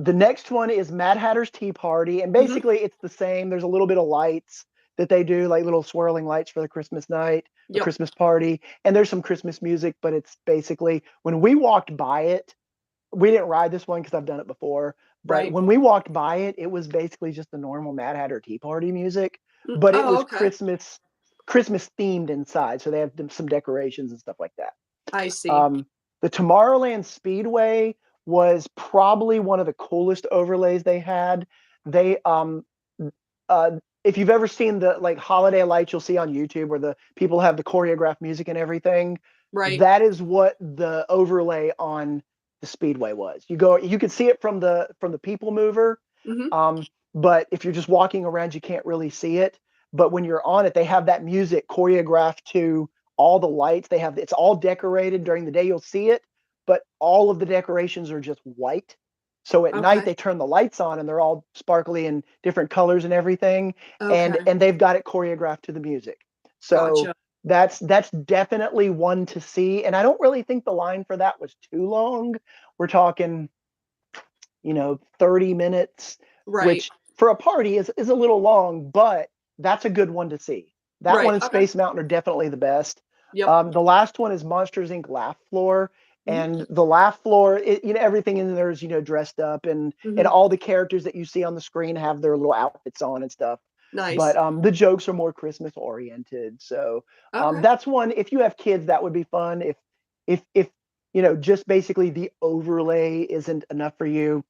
The next one is Mad Hatter's Tea Party, and Hmm. basically it's the same. There's a little bit of lights that they do, like little swirling lights for the Christmas night or Yep. Christmas party, and there's some Christmas music. But it's basically when we walked by it, we didn't ride this one because I've done it before. But Right. when we walked by it, it was basically just the normal Mad Hatter Tea Party music, Mm, but it oh, was okay. Christmas themed inside, so they have some decorations and stuff like that. I see. Um, the Tomorrowland Speedway was probably one of the coolest overlays they had. They uh, if you've ever seen the like holiday lights you'll see on YouTube where the people have the choreographed music and everything, Right. that is what the overlay on the Speedway was. You could see it from the people mover, Hmm. um, but if you're just walking around, you can't really see it. But when you're on it, they have that music choreographed to all the lights. It's all decorated during the day. You'll see it, but all of the decorations are just white. So at night Okay. they turn the lights on and they're all sparkly and different colors and everything, and Okay. and they've got it choreographed to the music. So Gotcha. that's definitely one to see. And I don't really think the line for that was too long. We're talking, 30 minutes, Right. which for a party is a little long, but that's a good one to see. That one Right. and Okay. Space Mountain are definitely the best. Yep. The last one is Monsters Inc. Laugh Floor. Hmm. And the laugh floor, everything in there is, dressed up, and Hmm. all the characters that you see on the screen have their little outfits on and stuff. But Nice. the jokes are more Christmas oriented. So Okay. that's one. If you have kids, that would be fun. If just basically the overlay isn't enough for you,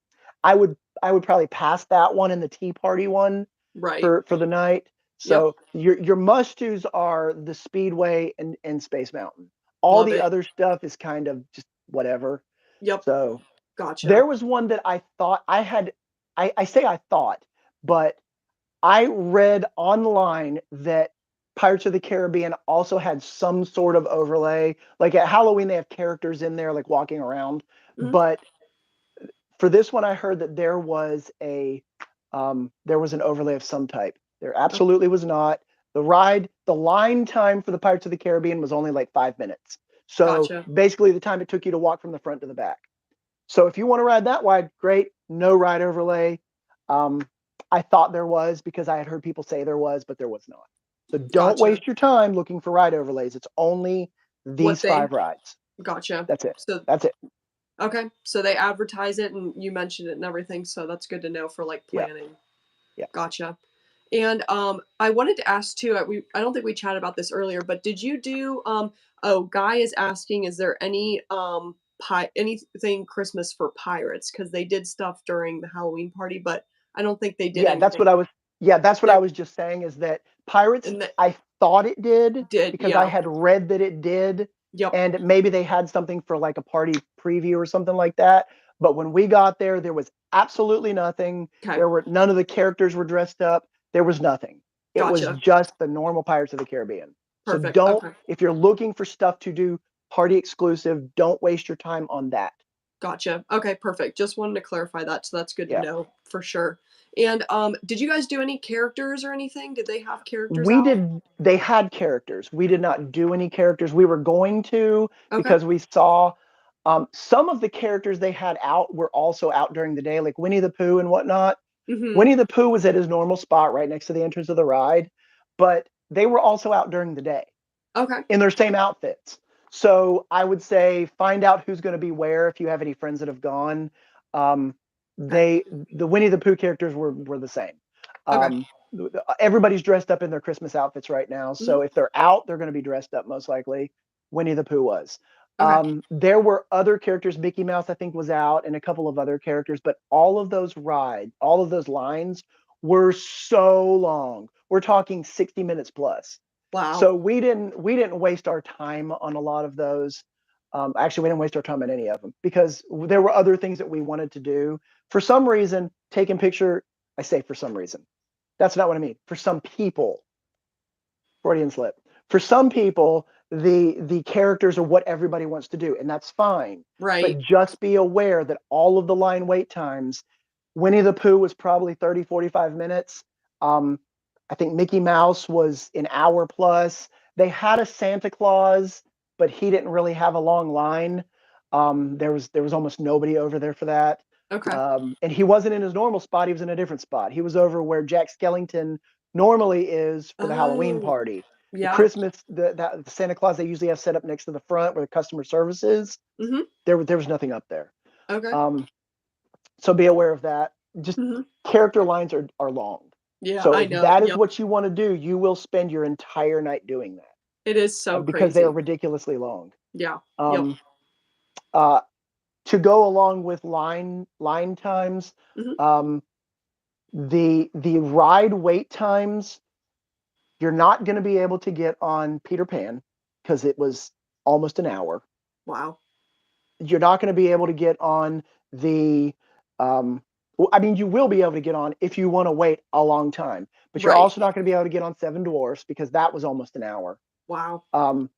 I would I would probably pass that one and the Tea Party one Right. for the night. Yep. So your must-dos are the Speedway and Space Mountain. All Love the it. other stuff is kind of just whatever. Yep. So Gotcha. there was one that I thought I had. I say I thought, but I read online that Pirates of the Caribbean also had some sort of overlay. Like at Halloween, they have characters in there like walking around, Hmm. but for this one, I heard that there was an overlay of some type. There Oh, absolutely was not. The line time for the Pirates of the Caribbean was only like 5 minutes. So gotcha. basically, the time it took you to walk from the front to the back. So if you want to ride that wide, great. No ride overlay. Um, I thought there was because I had heard people say there was, but there was not. So don't Gotcha. waste your time looking for ride overlays. It's only What these they 5 rides. gotcha. That's it. So That's it. okay. So they advertise it and you mentioned it and everything, so that's good to know for like Yeah. planning. Yeah. Gotcha. And I wanted to ask too. I don't think we chatted about this earlier, but did you do? Oh, Guy is asking, is there any anything Christmas for pirates? Because they did stuff during the Halloween party, but I don't think they did Yeah, that's anything. what I was yeah, that's what I There was just saying is that Pirates, and that I thought it did did because I yeah. had read that it did, Yep. and maybe they had something for like a party preview or something like that. But when we got there, there was absolutely nothing. Okay. There were none of the characters were dressed up. There was nothing. It was Gotcha. just the normal Pirates of the Caribbean. So Perfect. don't, Okay. if you're looking for stuff to do party exclusive, don't waste your time on that. Gotcha. Okay, perfect. Just wanted to clarify that, so that's good to Yeah. know for sure. And did you guys do any characters or anything? Did they have characters We out? did They had characters. We did not do any characters. We were going to Okay. because we saw some of the characters they had out were also out during the day, like Winnie the Pooh and whatnot. Mhm. Winnie the Pooh was at his normal spot right next to the entrance of the ride, but they were also out during the day Okay. in their same outfits. So I would say find out who's going to be where if you have any friends that have gone. Um, Okay. the Winnie the Pooh characters were the same. Okay. Um, Everybody's dressed up in their Christmas outfits right now, so Mhm. if they're out, they're going to be dressed up most likely. Winnie the Pooh was. Okay. There were other characters. Mickey Mouse, I think, was out, and a couple of other characters, but all of those lines were so long. We're talking 60 minutes plus. Wow. So we didn't waste our time on a lot of those. Actually, we didn't waste our time on any of them because there were other things that we wanted to do. For some reason, taking picture. I say for some reason. That's not what I mean. For some people, Freudian slip. For some people, the characters are what everybody wants to do, and that's fine. But Right. just be aware that all of the line wait times, Winnie the Pooh was probably 30, 45 minutes. Um, I think Mickey Mouse was an hour plus. They had a Santa Claus, but he didn't really have a long line. There was almost nobody over there for that. Okay. And he wasn't in his normal spot, he was in a different spot. He was over where Jack Skellington normally is for the Halloween Oh, party. The yeah. Christmas, the Santa Claus they usually have set up next to the front where the customer service is. Mhm. There was nothing up there. Okay. Um, so be aware of that. Just Mhm. character lines are long. Yeah, So I if know. that is Yep. what you want to do, you will spend your entire night doing that It is so because they are crazy. ridiculously long. Yeah. Yep. Um, uh, to go along with line times, Mhm. um, the ride wait times you're not going to be able to get on Peter Pan because it was almost an hour. Wow. You're not going to be able to get on the I mean, you will be able to get on if you want to wait a long time, but you're Right. also not going to be able to get on Seven Dwarfs because that was almost an hour. Wow. Um,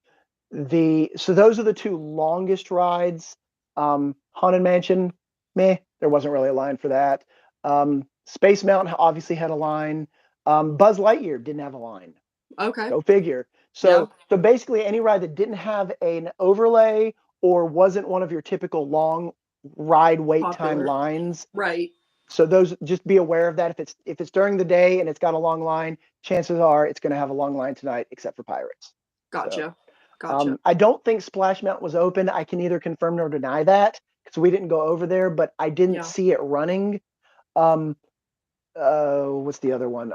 so those are the two longest rides. Haunted Mansion, meh, there wasn't really a line for that. Space Mountain obviously had a line. Buzz Lightyear didn't have a line. Okay. Go figure. Yeah. So basically, any ride that didn't have an overlay or wasn't one of your typical long ride wait time Popular. lines. Right. So those, just be aware of that. If it's during the day and it's got a long line, chances are it's going to have a long line tonight, except for Pirates. So Gotcha. Gotcha. I don't think Splash Mountain was open. I can neither confirm nor deny that because we didn't go over there, but I didn't Yeah. see it running. Um, what's the other one?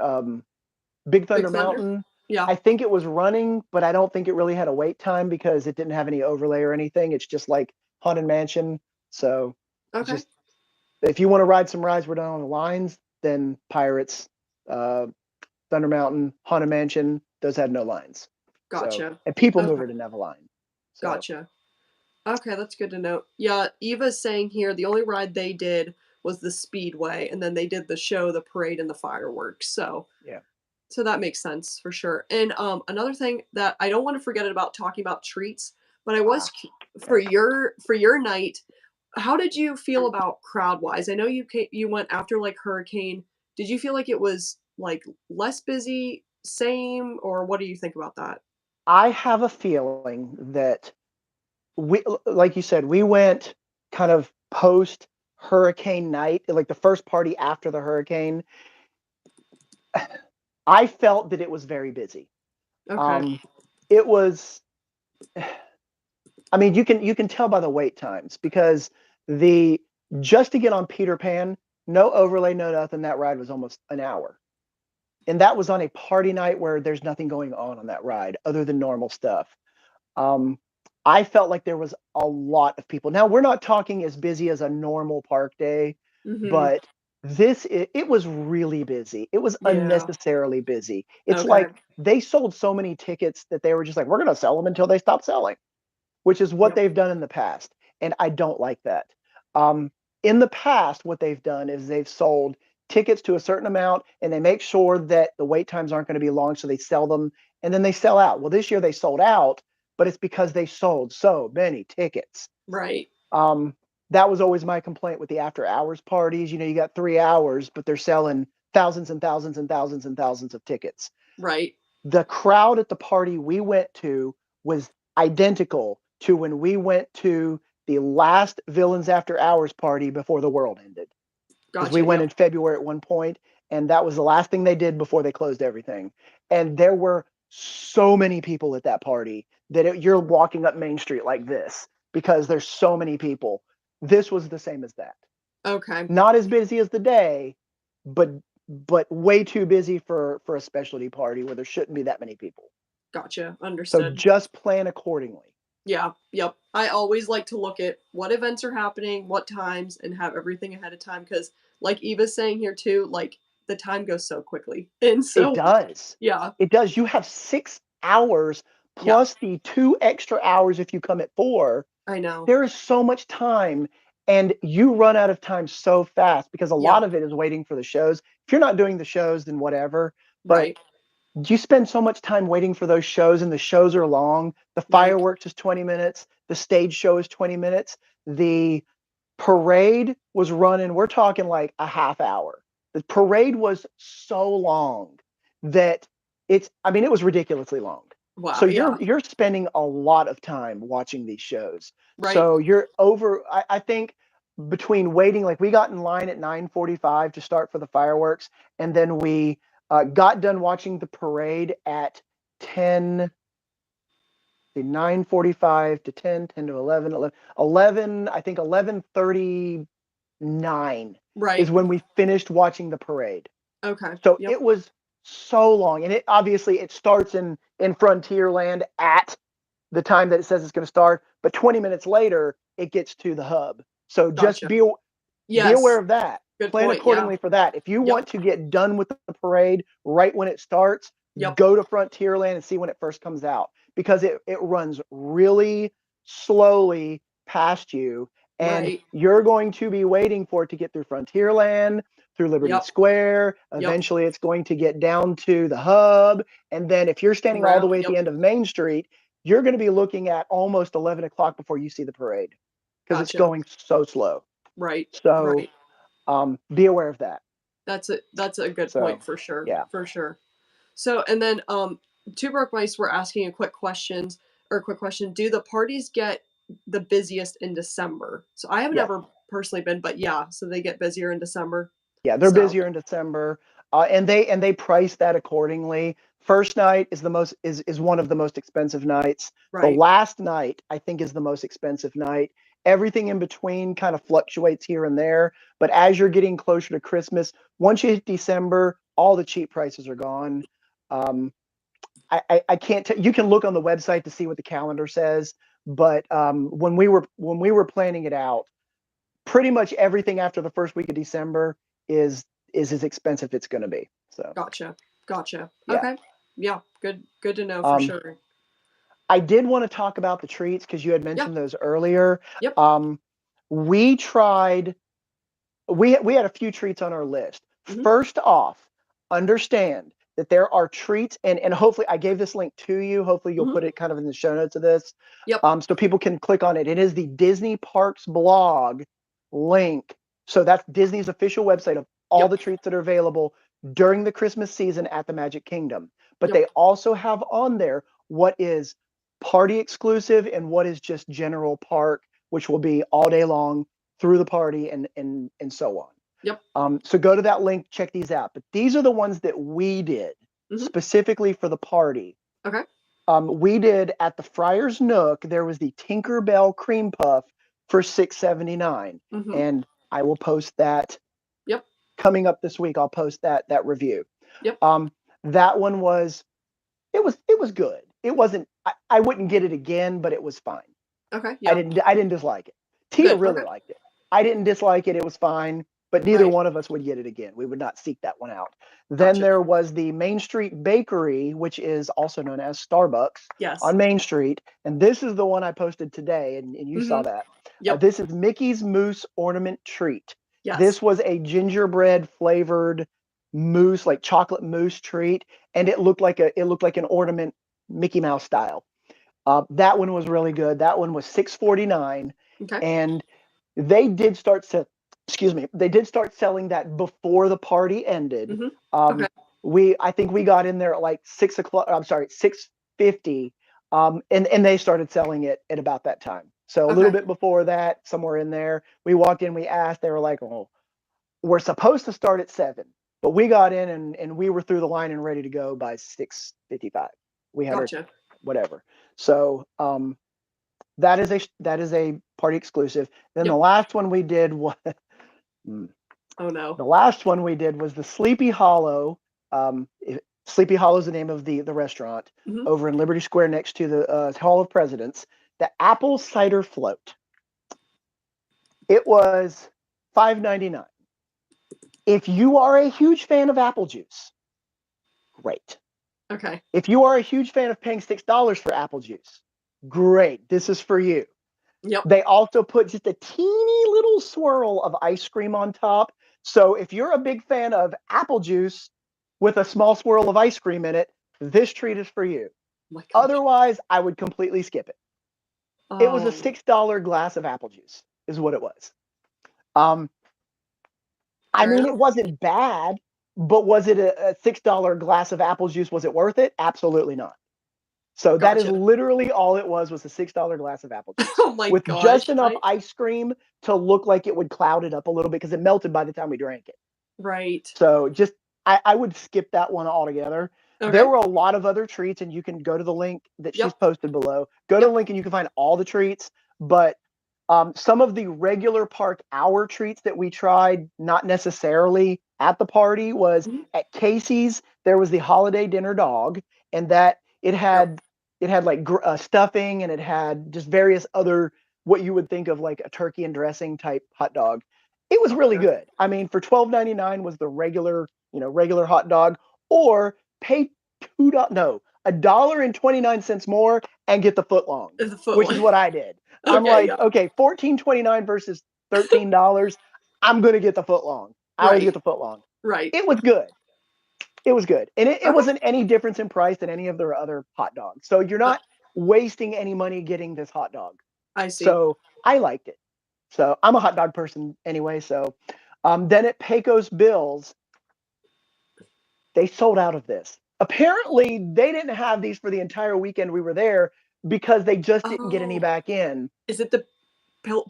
Big Big Thunder Thunder? Mountain. Yeah. I think it was running, but I don't think it really had a wait time because it didn't have any overlay or anything. It's just like Haunted Mansion. So Okay. just if you want to ride some rides, we're done on the lines, then Pirates, uh, Thunder Mountain, Haunted Mansion, those had no lines. So Gotcha. and People Okay. Mover didn't have a line. So Gotcha. Okay, that's good to know. Yeah, Eva's saying here the only ride they did was the Speedway, and then they did the show, the parade, and the fireworks. yeah. So that makes sense for sure. And another thing that I don't want to forget about talking about treats, but I was Ah, for okay. your night. How did you feel about crowd wise? I know you went after like Hurricane. Did you feel like it was like less busy, same, or what do you think about that? I have a feeling that like you said, we went kind of post hurricane night, like the first party after the hurricane. I felt that it was very busy. Okay. Um, it was, I mean, you can tell by the wait times because the just to get on Peter Pan, no overlay, no nothing. That ride was almost an hour, and that was on a party night where there's nothing going on that ride other than normal stuff. Um, I felt like there was a lot of people. Now we're not talking as busy as a normal park day, Mhm. but it was really busy. It was Yeah. unnecessarily busy. It's Okay. like they sold so many tickets that they were just like, we're going to sell them until they stop selling, which is what Yep. they've done in the past, and I don't like that. Um, in the past, what they've done is they've sold tickets to a certain amount, and they make sure that the wait times aren't going to be long, so they sell them, and then they sell out. Well, this year they sold out, but it's because they sold so many tickets. Right. Um, that was always my complaint with the after hours parties. You got 3 hours, but they're selling thousands and thousands and thousands and thousands of tickets. Right. The crowd at the party we went to was identical to when we went to the last Villains After Hours party before the world ended. Because we Gotcha. went Yep. in February at one point, and that was the last thing they did before they closed everything. And there were so many people at that party that you're walking up Main Street like this because there's so many people. This was the same as that. Okay. Not as busy as the day, but way too busy for a specialty party where there shouldn't be that many people. Gotcha. So Understood. just plan accordingly. Yeah. Yep. I always like to look at what events are happening, what times, and have everything ahead of time because, like Eva's saying here too, like the time goes so quickly, and It so does. yeah. It does. You have hours Yeah, plus the 2 extra hours if you come at 4. I know. There is so much time, and you run out of time so fast because a Yeah, lot of it is waiting for the shows. If you're not doing the shows, then whatever, but right, you spend so much time waiting for those shows, and the shows are long. The right. fireworks is 20 minutes, the stage show is 20 minutes. The parade was running, we're talking like a half hour. The parade was so long that I mean, it was ridiculously long. Wow, So yeah, you're spending a lot of time watching these shows. right. So you're over, I think between waiting, like we got in line at 9:45 to start for the fireworks, and then we got done watching the parade at 10, the 9:45 to 10, 10 to 11, 11, 11, I think 11:39 is Right. when we finished watching the parade. Okay. So Yep. it was so long, and it obviously it starts in Frontierland at the time that it says it's going to start, but 20 minutes later it gets to the hub. So just Gotcha. be aware Yes. of that. Good Plan point. Yeah. accordingly for that. If you Yep. want to get done with the parade right when it starts, Yep. go to Frontierland and see when it first comes out because it runs really slowly past you, and Right. you're going to be waiting for it to get through Frontierland, through Liberty Yep. Square. Yep. Eventually, it's going to get down to the hub, and then if you're standing all the Around. way at Yep. the end of Main Street, you're going to be looking at almost 11 o'clock before you see the parade because it's Gotcha. going so slow. Right. So Right. be aware of that. That's a good point So for sure. yeah, For sure. So and then Two Broke Mice were asking a quick question. Do the parties get the busiest in December? So I haven't yes, ever personally been, but yeah, so they get busier in December. yeah, they're So busier in December, and they price that accordingly. First night is the most is one of the most expensive nights. The right. last night I think is the most expensive night. Everything in between kind of fluctuates here and there, but as you're getting closer to Christmas, once you hit December, all the cheap prices are gone. Um, I can't tell. You can look on the website to see what the calendar says, but when we were planning it out, pretty much everything after the first week of December is is as expensive it's going to be. So Gotcha. Gotcha. yeah. Okay. Yeah. Good to know for Um, sure. I did want to talk about the treats because you had Yeah. mentioned those earlier. Yep. Um, we tried. We had a few treats on our list. Hmm. First off, understand that there are treats, and hopefully I gave this link to you. Hopefully you'll Hmm. put it kind of in the show notes of this, Yep. so people can click on it. It is the Disney Parks blog link. So that's Disney's official website of all Yep. the treats that are available during the Christmas season at the Magic Kingdom. But Yep. they also have on there what is party exclusive and what is just general park, which will be all day long through the party and so on. Yep. So go to that link, check these out. But these are the ones that we did Hmm. specifically for the party. Okay. We did at the Friar's Nook. There was the Tinkerbell cream puff for $6.79, Hmm. and I will post that Yep. coming up this week. I'll post that review. Yep. Um, that one was it was good. It wasn't. I wouldn't get it again, but it was fine. Okay. Yeah. I didn't dislike it. Tia Good. really Okay. liked it. I didn't dislike it. It was fine, but neither Right. one of us would get it again. We would not seek that one out. Then Gotcha. there was the Main Street Bakery, which is also known as Starbucks Yes. on Main Street. And this is the one I posted today, and you Hmm. saw that. Yep. This is Mickey's Moose Ornament Treat. This Yes. was a gingerbread flavored mousse, like chocolate mousse treat, and it looked like an ornament Mickey Mouse style. That one was really good. That one was $6.49, Okay. and they did start se- excuse me, they did start selling that before the party ended. Hmm. Okay. Um, I think we got in there at like 6 o'clock. I'm sorry, 6:50, and they started selling it at about that time. So a little Okay. bit before that, somewhere in there, we walked in, we asked, they were like, "Oh, we're supposed to start at 7." But we got in and we were through the line and ready to go by 6:55. We had our Gotcha. whatever. So that is a party exclusive. Then the Yep. last one we did was the Oh no. last one we did was the Sleepy Hollow. Sleepy Hollow is the name of the restaurant Hmm. over in Liberty Square next to the Hall of Presidents. The apple cider float. It was $5.99. If you are a huge fan of apple juice, great. Okay. If you are a huge fan of paying $6 for apple juice, great. This is for you. Yep. They also put just a teeny little swirl of ice cream on top. So if you're a big fan of apple juice with a small swirl of ice cream in it, this treat is for you. Oh my gosh. Otherwise, I would completely skip it. It was a Oh, $6 glass of apple juice, is what it was. Um, I fair mean, it enough. wasn't bad, but was it a $6 glass of apple juice? Was it worth it? Absolutely not. So that is Gotcha. literally all it was a $6 glass of apple juice Oh my with just gosh. enough ice cream to look like it would cloud it up a little bit because it melted by the time we drank it. Right. So just I would skip that one altogether. There Okay. were a lot of other treats, and you can go to the link that she's Yep. posted below. Go to the Yep. link and you can find all the treats. But some of the regular park hour treats that we tried, not necessarily at the party, was Mhm. at Casey's. There was the holiday dinner dog, and that Yep. it had like stuffing, and it had just various other what you would think of like a turkey and dressing type hot dog. It was really Okay. good. I mean, for $12.99 was the regular, regular hot dog, or pay $1.29 more and get the foot long, The foot which is one. what I did. I'm Okay. like, Yeah. okay, 14.29 versus $13. I'm gonna get the foot long. I always get Right. the foot long. Right. It was good. It was good, and it Okay. wasn't any difference in price than any of their other hot dogs. So you're Uh, not wasting any money getting this hot dog. I see. So I liked it. So I'm a hot dog person anyway. So then at Pecos Bills, they sold out of this. Apparently, they didn't have these for the entire weekend we were there because they just didn't get any Oh, back in. is it the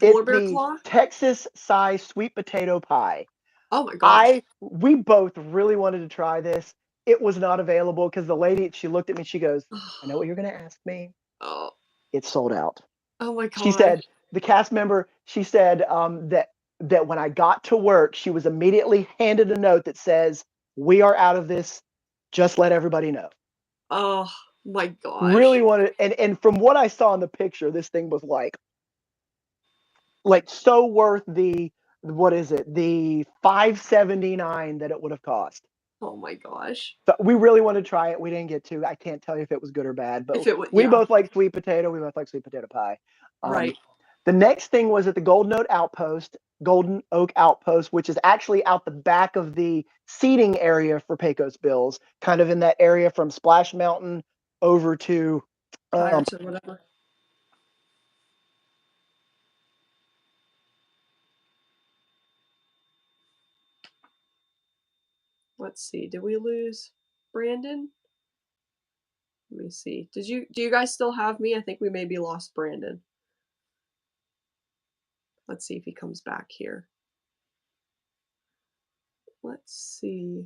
It's polar bear the claw? Texas size sweet potato pie. Oh my gosh. We both really wanted to try this. It was not available because the lady, she looked at me, she goes, I know what you're gonna ask me. Oh. It's sold out. Oh my She gosh. said, the cast member, she said that when I got to work, she was immediately handed a note that says, we are out of this. Just let everybody know. Oh my Really gosh. wanted, and from what I saw in the picture, this thing was like so worth the what is it? The 579 that it would have cost. Oh my gosh. So we really wanted to try it. We didn't get to. I can't tell you if it was good or bad, but If it would, we yeah. both like sweet potato. We both like sweet potato pie. Um, Right. the next thing was at the Golden Oak Outpost, which is actually out the back of the seating area for Pecos Bills, kind of in that area from Splash Mountain over to Pirates or whatever. Let's see. Did we lose Brandon? Let me see. Do you guys still have me? I think we maybe lost Brandon. Let's see if he comes back here. Let's see.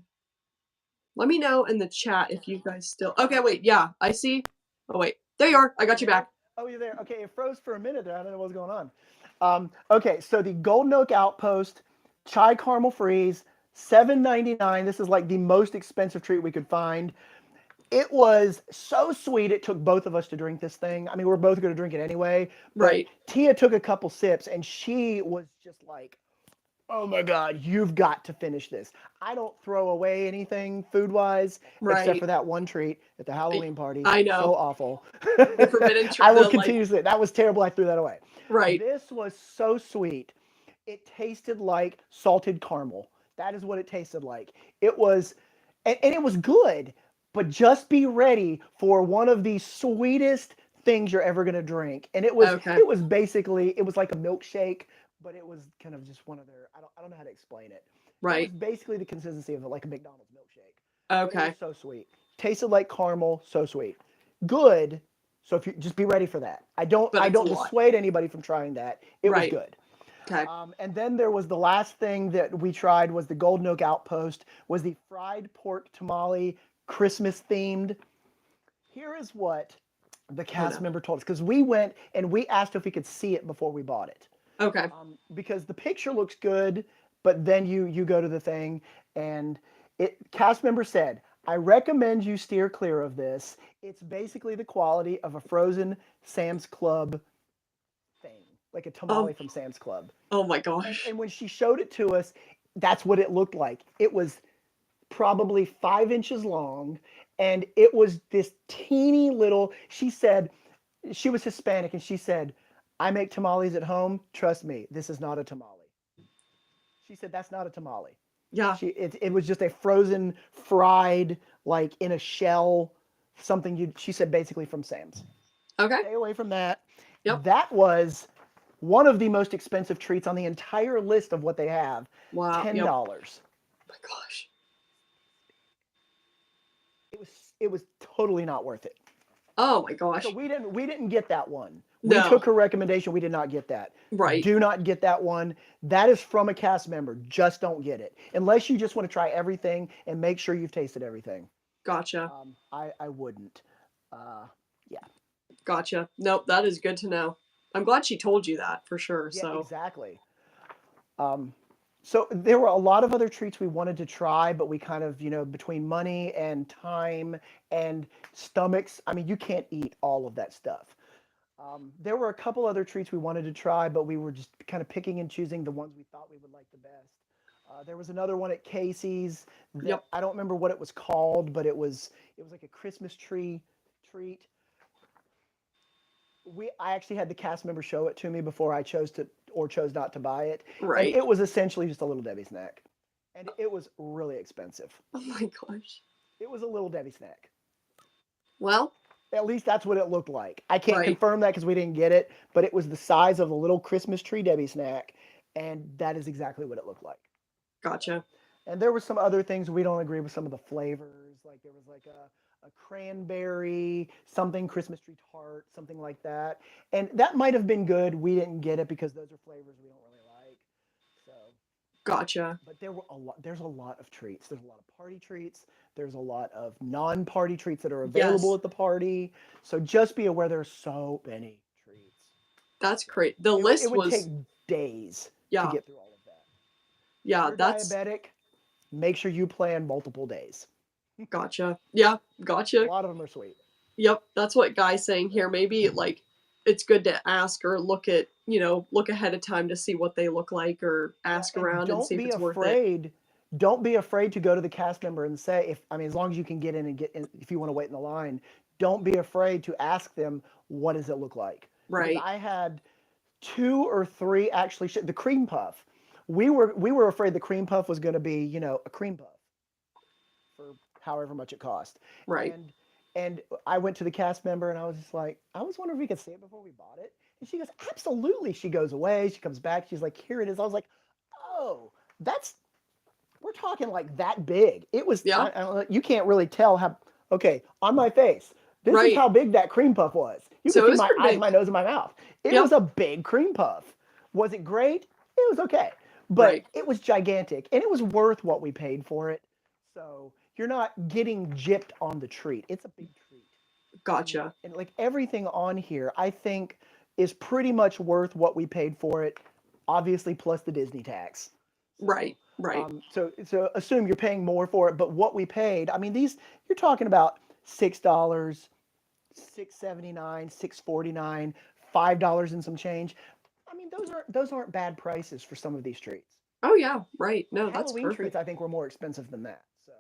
Let me know in the chat if you guys still. Okay, wait. Yeah, I see. Oh wait, there you are. I got you back. Oh, you're there. Okay, it froze for a minute there. I don't know what's going on. Okay, so the Golden Oak Outpost chai caramel freeze, $7.99. This is like the most expensive treat we could find. It was so sweet. It took both of us to drink this thing. I mean, we're both going to drink it anyway. But Right. Tia took a couple sips, and she was just like, oh my God, you've got to finish this. I don't throw away anything food wise except Right. for that one treat at the Halloween party. I So know. awful. The forbidden I will the like. continue to say that was terrible. I threw that away. Right. This was so sweet. It tasted like salted caramel. That is what it tasted like. It was, and it was good, but just be ready for one of the sweetest things you're ever going to drink. And Okay. it was basically, it was like a milkshake, but it was kind of just one of their, I don't know how to explain it. It was Right. basically the consistency of like a McDonald's milkshake, but it was Okay. so sweet. Tasted like caramel, so sweet. Good. So if you just be ready for that. But I it's a don't lot. dissuade anybody from trying that. It was Right. good. Okay. And then there was the last thing that we tried was the Golden Oak Outpost, was the fried pork tamale, Christmas themed. Here is what the Oh cast no. member told us, because we went and we asked if we could see it before we bought it. Okay. Because the picture looks good, but then you go to the thing, and it cast member said, I recommend you steer clear of this. It's basically the quality of a frozen Sam's Club thing, like a Oh. tamale from Sam's Club. Oh my And gosh. and when she showed it to us, that's what it looked like. It was probably 5 inches long, and it was this teeny little. She said she was Hispanic, and she said, "I make tamales at home. Trust me, this is not a tamale." She said, "That's not a tamale." Yeah. It was just a frozen, fried, like in a shell, something you. She said basically from Sam's. Okay. Stay away from that. Yep. That was one of the most expensive treats on the entire list of what they have. Wow. $10. Yep. Oh my gosh. It was totally not worth it. Oh my So gosh. we didn't get that one. We No. took her recommendation. We did not get that. Right. Do not get that one. That is from a cast member. Just don't get it unless you just want to try everything and make sure you've tasted everything. Gotcha. I wouldn't. Uh, yeah. Gotcha. Nope. That is good to know. I'm glad she told you that for sure. Yeah. So, Exactly. Um, so there were a lot of other treats we wanted to try, but we kind of, between money and time and stomachs, I mean, you can't eat all of that stuff. There were a couple other treats we wanted to try, but we were just kind of picking and choosing the ones we thought we would like the best. There was another one at Casey's that yep. I don't remember what it was called, but it was like a Christmas tree treat. I actually had the cast member show it to me before I chose not to buy it, and Right. it was essentially just a Little Debbie snack, and it was really expensive. Oh my gosh. It was a Little Debbie snack. Well, At least that's what it looked like. I can't right. confirm that because we didn't get it, but it was the size of a little Christmas tree Debbie snack, and that is exactly what it looked like. So, Gotcha. and there were some other things we don't agree with some of the flavors. Like there was like a cranberry something Christmas tree tart, something like that, and that might have been good. We didn't get it because those are flavors we don't really like. So, Gotcha. but there were a lot. There's a lot of treats. There's a lot of party treats. There's a lot of non-party treats that are available Yes. at the party. So just be aware there's so many treats. That's So great. The it list would take was, days to yeah. get through all of that. If Yeah. you're That's diabetic, make sure you plan multiple days. gotcha. Yeah. A Gotcha. lot of them are sweet. Yep. That's what Guy's saying here. Maybe like it's good to ask or look ahead of time to see what they look like or Yeah, ask and around and see if it's worth it. don't be afraid to go to the cast member and say, if I mean, as long as you can get in and get in, if you want to wait in the line, don't be afraid to ask them, what does it look like? Because Right. I had two or three actually, the cream puff. We were afraid the cream puff was going to be, a cream puff for however much it cost. Right. And I went to the cast member and I was just like, I was wondering if we could see it before we bought it. And she goes, absolutely. She goes away. She comes back. She's like, here it is. I was like, oh, that's we're talking like that big. It was Yeah. you can't really tell how. Okay, on my face. This is Right. how big that cream puff was. You So could it see was my pretty eyes, big. my nose, and my mouth. It was Yep. a big cream puff. Was it great? It was okay, but Right. it was gigantic, and it was worth what we paid for it. So you're not getting gypped on the treat. It's a big treat, and Gotcha. and like everything on here, I think is pretty much worth what we paid for it. Obviously, plus the Disney tax. So, Right. Right. so assume you're paying more for it, but what we paid, I mean, these you're talking about $6, 6.79, 6.49, $5 and some change. I mean, those aren't bad prices for some of these treats. Oh yeah. Right. Like No, that's Halloween treats, perfect. I think were more expensive than that. So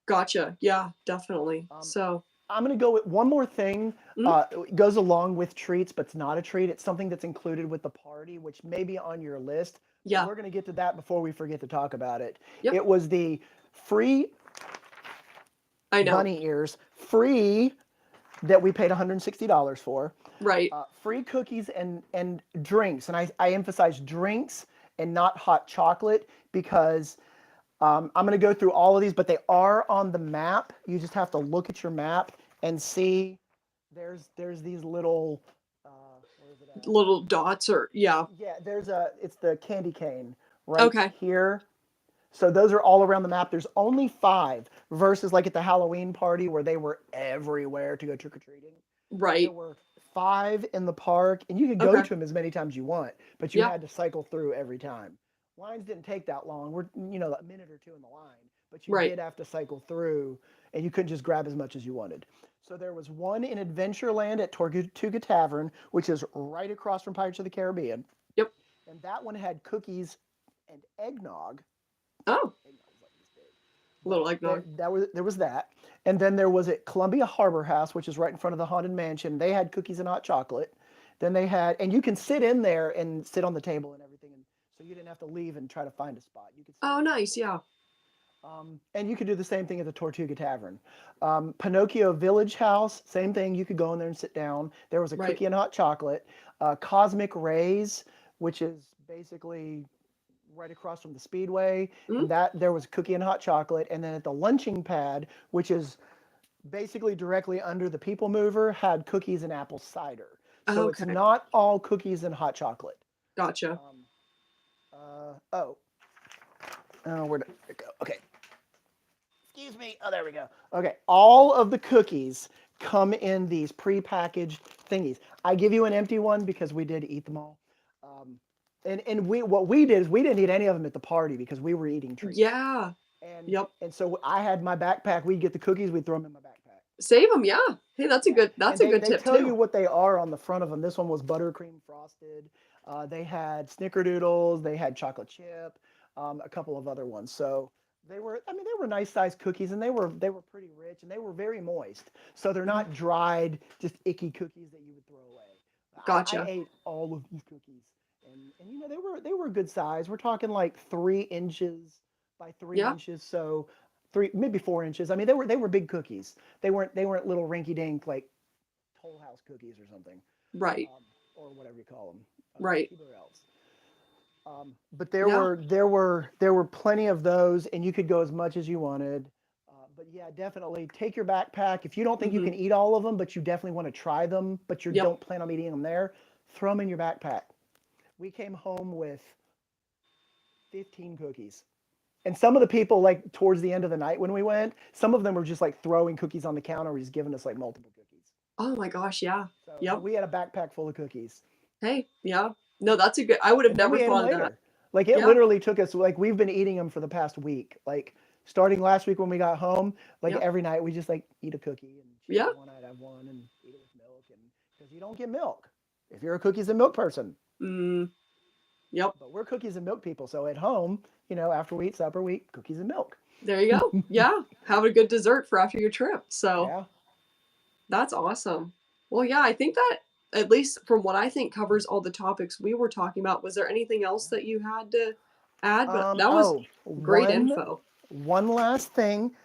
Gotcha. Yeah, definitely. um, So, I'm gonna go with one more thing. mm, It goes along with treats, but it's not a treat. It's something that's included with the party, which may be on your list. But yeah. we're gonna get to that before we forget to talk about it. Yep. It was the free I know. bunny ears, free that we paid $160 for. Right. Free cookies and drinks, and I emphasize drinks and not hot chocolate because I'm going to go through all of these, but they are on the map. You just have to look at your map and see. There's these little. Where is it at? Little dots or yeah. Yeah, it's the candy cane right Okay. here. So those are all around the map. There's only five versus like at the Halloween party where they were everywhere to go trick or treating. There Right. were five in the park, and you could go Okay. to them as many times you want, but you Yeah. had to cycle through every time. Lines didn't take that long. We're a minute or two in the line, but you Right. did have to cycle through, and you couldn't just grab as much as you wanted. So there was one in Adventureland at Tortuga Tavern, which is right across from Pirates of the Caribbean, Yep. and that one had cookies and eggnog. Oh. Eggnog was like this big Little eggnog. There was that, and then there was at Columbia Harbor House, which is right in front of the Haunted Mansion. They had cookies and hot chocolate. Then they had, and you can sit in there and sit on the table and everything, and so you didn't have to leave and try to find a spot. You could sit Oh, at the nice. table. Yeah. And you could do the same thing at the Tortuga Tavern. Pinocchio Village House, same thing. You could go in there and sit down. There was a Right. cookie and hot chocolate. Cosmic Rays, which is basically right across from the Speedway, Mm? and that there was cookie and hot chocolate. And then at the lunching pad, which is basically directly under the People Mover, had cookies and apple cider. So it's Okay. not all cookies and hot chocolate. Gotcha. Um, oh, where did it go? Okay. Excuse me. Oh, there we go. Okay. All of the cookies come in these prepackaged thingies. I give you an empty one because we did eat them all. And what we did is we didn't eat any of them at the party because we were eating treats. Yeah. And Yep. and so I had my backpack. We'd get the cookies. We'd throw them in my backpack. Save them. Yeah. Hey, that's a Yeah. good. That's And a they good they tip tell you too. what they are on the front of them. This one was buttercream frosted. They had snickerdoodles. They had chocolate chip. A couple of other ones. So they were. I mean, they were nice sized cookies, and they were pretty rich, and they were very moist. So they're Mhm. not dried, just icky cookies that you would throw away. I Gotcha. ate all of these cookies, and they were good size. We're talking like 3 inches by three Yeah. inches, so three maybe 4 inches. I mean, they were big cookies. They weren't little rinky dink like Toll House cookies or something, Right. or whatever you call them, Right. Keebler Elves. But there Yeah. were there were there were plenty of those, and you could go as much as you wanted. But yeah, definitely take your backpack. If you don't think you Hmm. can eat all of them, but you definitely want to try them, but you Yep. don't plan on eating them there, throw them in your backpack. We came home with 15 cookies. And some of the people, like towards the end of the night when we went, some of them were just like throwing cookies on the counter, or just giving us like multiple cookies. Oh my gosh. Yeah. So Yep. we had a backpack full of cookies. Hey. Yeah. No, that's a good. I would have And then never we ate them thought of that. later. Like it Yeah. literally took us, like we've been eating them for the past week. Like starting last week when we got home, like Yep. every night we just like eat a cookie, and she Yeah. had one, I'd have one, and eat it with milk. And because you don't get milk if you're a cookies and milk person. Mm. Yep. But we're cookies and milk people. So at home, after we eat supper, we eat cookies and milk. There you go. Yeah. Have a good dessert for after your trip. So Yeah. that's awesome. Well, yeah, I think that at least from what I think covers all the topics we were talking about. Was there anything else that you had to add? But that was Oh, great one info. one last thing.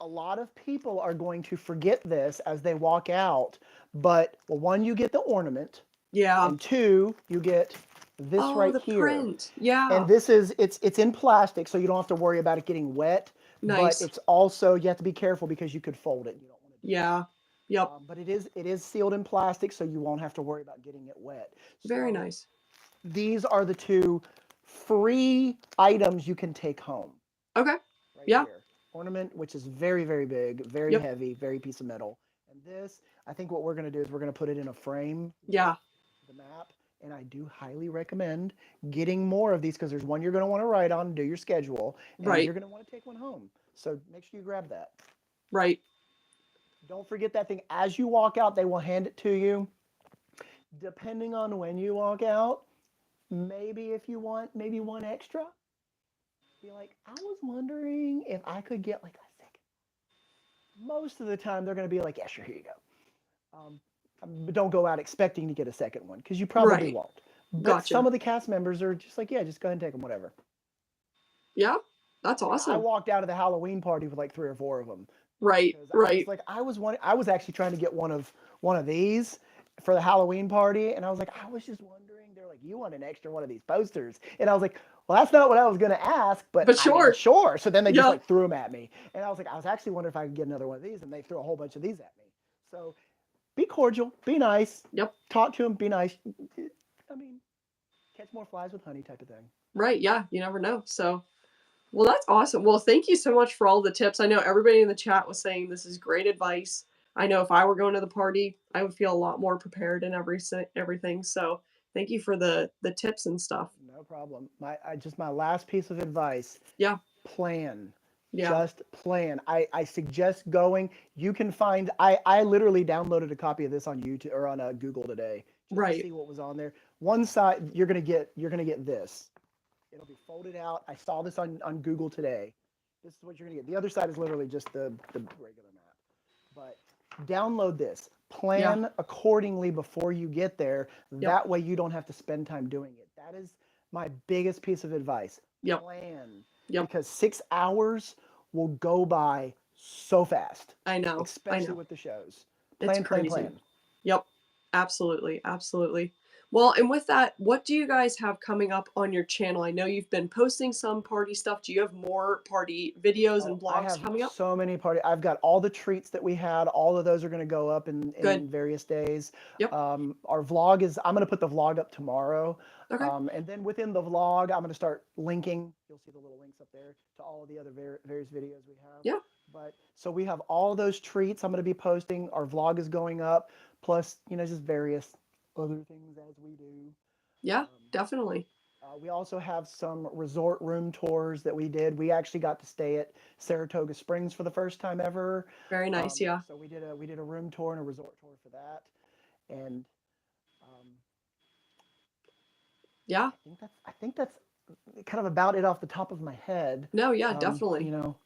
A lot of people are going to forget this as they walk out, but well, one, you get the ornament, Yeah. and two, you get this Oh, right the here. print. And Yeah. this is it's in plastic, so you don't have to worry about it getting wet, but Nice. it's also you have to be careful because you could fold it. You don't want to do that. Yeah. Yep. But it is sealed in plastic, so you won't have to worry about getting it wet. Very So nice. these are the two free items you can take home Okay. right Yeah. here. Ornament, which is very, very big, very Yep. heavy, very piece of metal. And this, I think what we're going to do is we're going to put it in a frame with Yeah. the map. And I do highly recommend getting more of these because there's one you're going to want to write on, do your schedule, and you're Right. going to want to take one home. So make sure you grab that. Right. Don't forget that thing as you walk out, they will hand it to you. Depending on when you walk out, maybe if you want maybe one extra, be like, I was wondering if I could get like a second. Most of the time, they're going to be like, yeah, sure, here you go. But don't go out expecting to get a second one because you probably Right. won't. But some Gotcha. of the cast members are just like, yeah, just go ahead and take them, whatever. Yeah. That's Like I awesome. walked out of the Halloween party with like three or four of them Right. because I was Right. like, I was actually trying to get one of these for the Halloween party, and I was like, I was just wondering. They're like, you want an extra one of these posters, and I was like, well, that's not what I was gonna ask, but But I mean, sure. sure. So then they just Yeah. like threw them at me, and I was like, I was actually wondering if I could get another one of these, and they threw a whole bunch of these at me. So be cordial, be nice, Yep. talk to them, be nice. I mean, catch more flies with honey type of thing. Right. Yeah. You never know. So, well, that's awesome. Well, thank you so much for all the tips. I know everybody in the chat was saying this is great advice. I know if I were going to the party, I would feel a lot more prepared and everything. So, thank you for the tips and stuff. No problem. Just my last piece of advice: Yeah. plan. Yeah. Just plan. I suggest going. You can find. I literally downloaded a copy of this on YouTube or on Google today just to Right. see what was on there. One side you're gonna get this. It'll be folded out. I saw this on Google today. This is what you're gonna get. The other side is literally just the regular map. But download this. Yeah. Plan accordingly before you get there. Yep. That way you don't have to spend time doing it. That is my biggest piece of advice. Yep. Plan. Yep. Because 6 hours will go by so fast, I know. I especially know. with the shows. It's Plan, plan, crazy. plan. Yep. Absolutely. Absolutely. Well, and with that, what do you guys have coming up on your channel? I know you've been posting some party stuff. Do you have more party videos and Oh, I vlogs have coming up? so many party. I've got all the treats that we had. All of those are going to go up Good. in various days. Yep. Our vlog is. I'm going to put the vlog up tomorrow, Okay. and then within the vlog, I'm going to start linking. You'll see the little links up there to all of the other various videos we have. Yeah. But so we have all those treats. I'm going to be posting. Our vlog is going up. Plus, just various other things as we do. Yeah. Um, Definitely. we also have some resort room tours that we did. We actually got to stay at Saratoga Springs for the first time ever. Very nice. Yeah. So we did a room tour and a resort tour for that. And um, Yeah. I think that's kind of about it off the top of my head. No. Yeah. Um, Definitely. you know,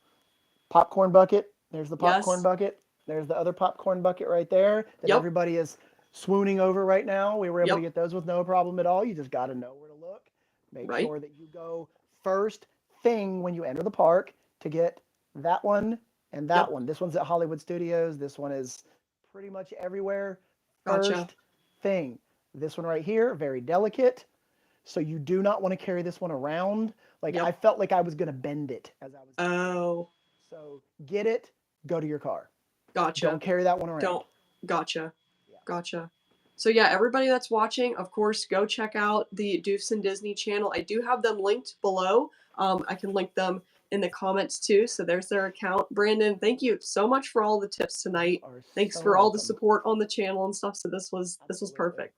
popcorn bucket. There's the popcorn Yes. bucket. There's the other popcorn bucket right there that Yep. everybody is swooning over right now. We were able to Yep. get those with no problem at all. You just got to know where to look. Make Right. sure that you go first thing when you enter the park to get that one and that Yep. one. This one's at Hollywood Studios. This one is pretty much everywhere. Gotcha. First thing. This one right here, very delicate. So you do not want to carry this one around. Like I Yep. felt like I was going to bend it as I was getting it. Oh. So get it, go to your car. Gotcha. Don't carry that one around. Don't. Gotcha. Yeah. Gotcha. So yeah, everybody that's watching, of course, go check out the Doofs and Disney channel. I do have them linked below. I can link them in the comments too. So there's their account. Brandon, thank you so much for all the tips tonight. You are Thanks so for all the welcome. support on the channel and stuff. So this was Absolutely. perfect.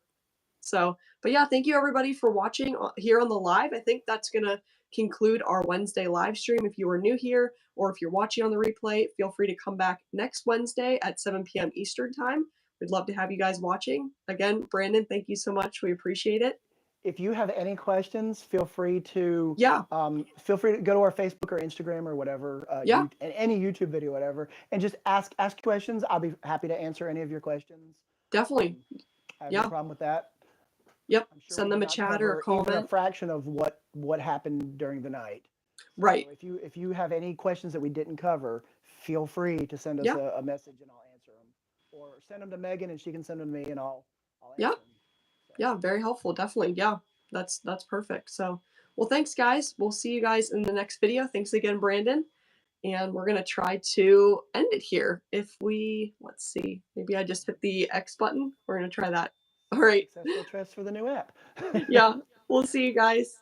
So, but yeah, thank you everybody for watching here on the live. I think that's gonna conclude our Wednesday live stream. If you are new here or if you're watching on the replay, feel free to come back next Wednesday at 7 p.m. Eastern time. We'd love to have you guys watching. Again, Brandon, thank you so much. We appreciate it. If you have any questions, feel free to Yeah. go to our Facebook or Instagram or whatever, Yeah. any YouTube video, whatever, and just ask questions. I'll be happy to answer any of your questions. Definitely. I have Yeah. no problem with that. Yep. I'm sure Send we them did a not chat or a cover even a comment. fraction of what happened during the night. Right. So if you have any questions that we didn't cover, feel free to send us Yeah. a message and I'll answer them, or send them to Megan and she can send them to me and I'll answer Yeah. them. So, Yeah, very helpful. Definitely. Yeah. That's perfect. So, well, thanks guys. We'll see you guys in the next video. Thanks again, Brandon. And we're going to try to end it here. If we, let's see, maybe I just hit the X button. We're going to try that. All right. successful test for the new app. Yeah. We'll see you guys.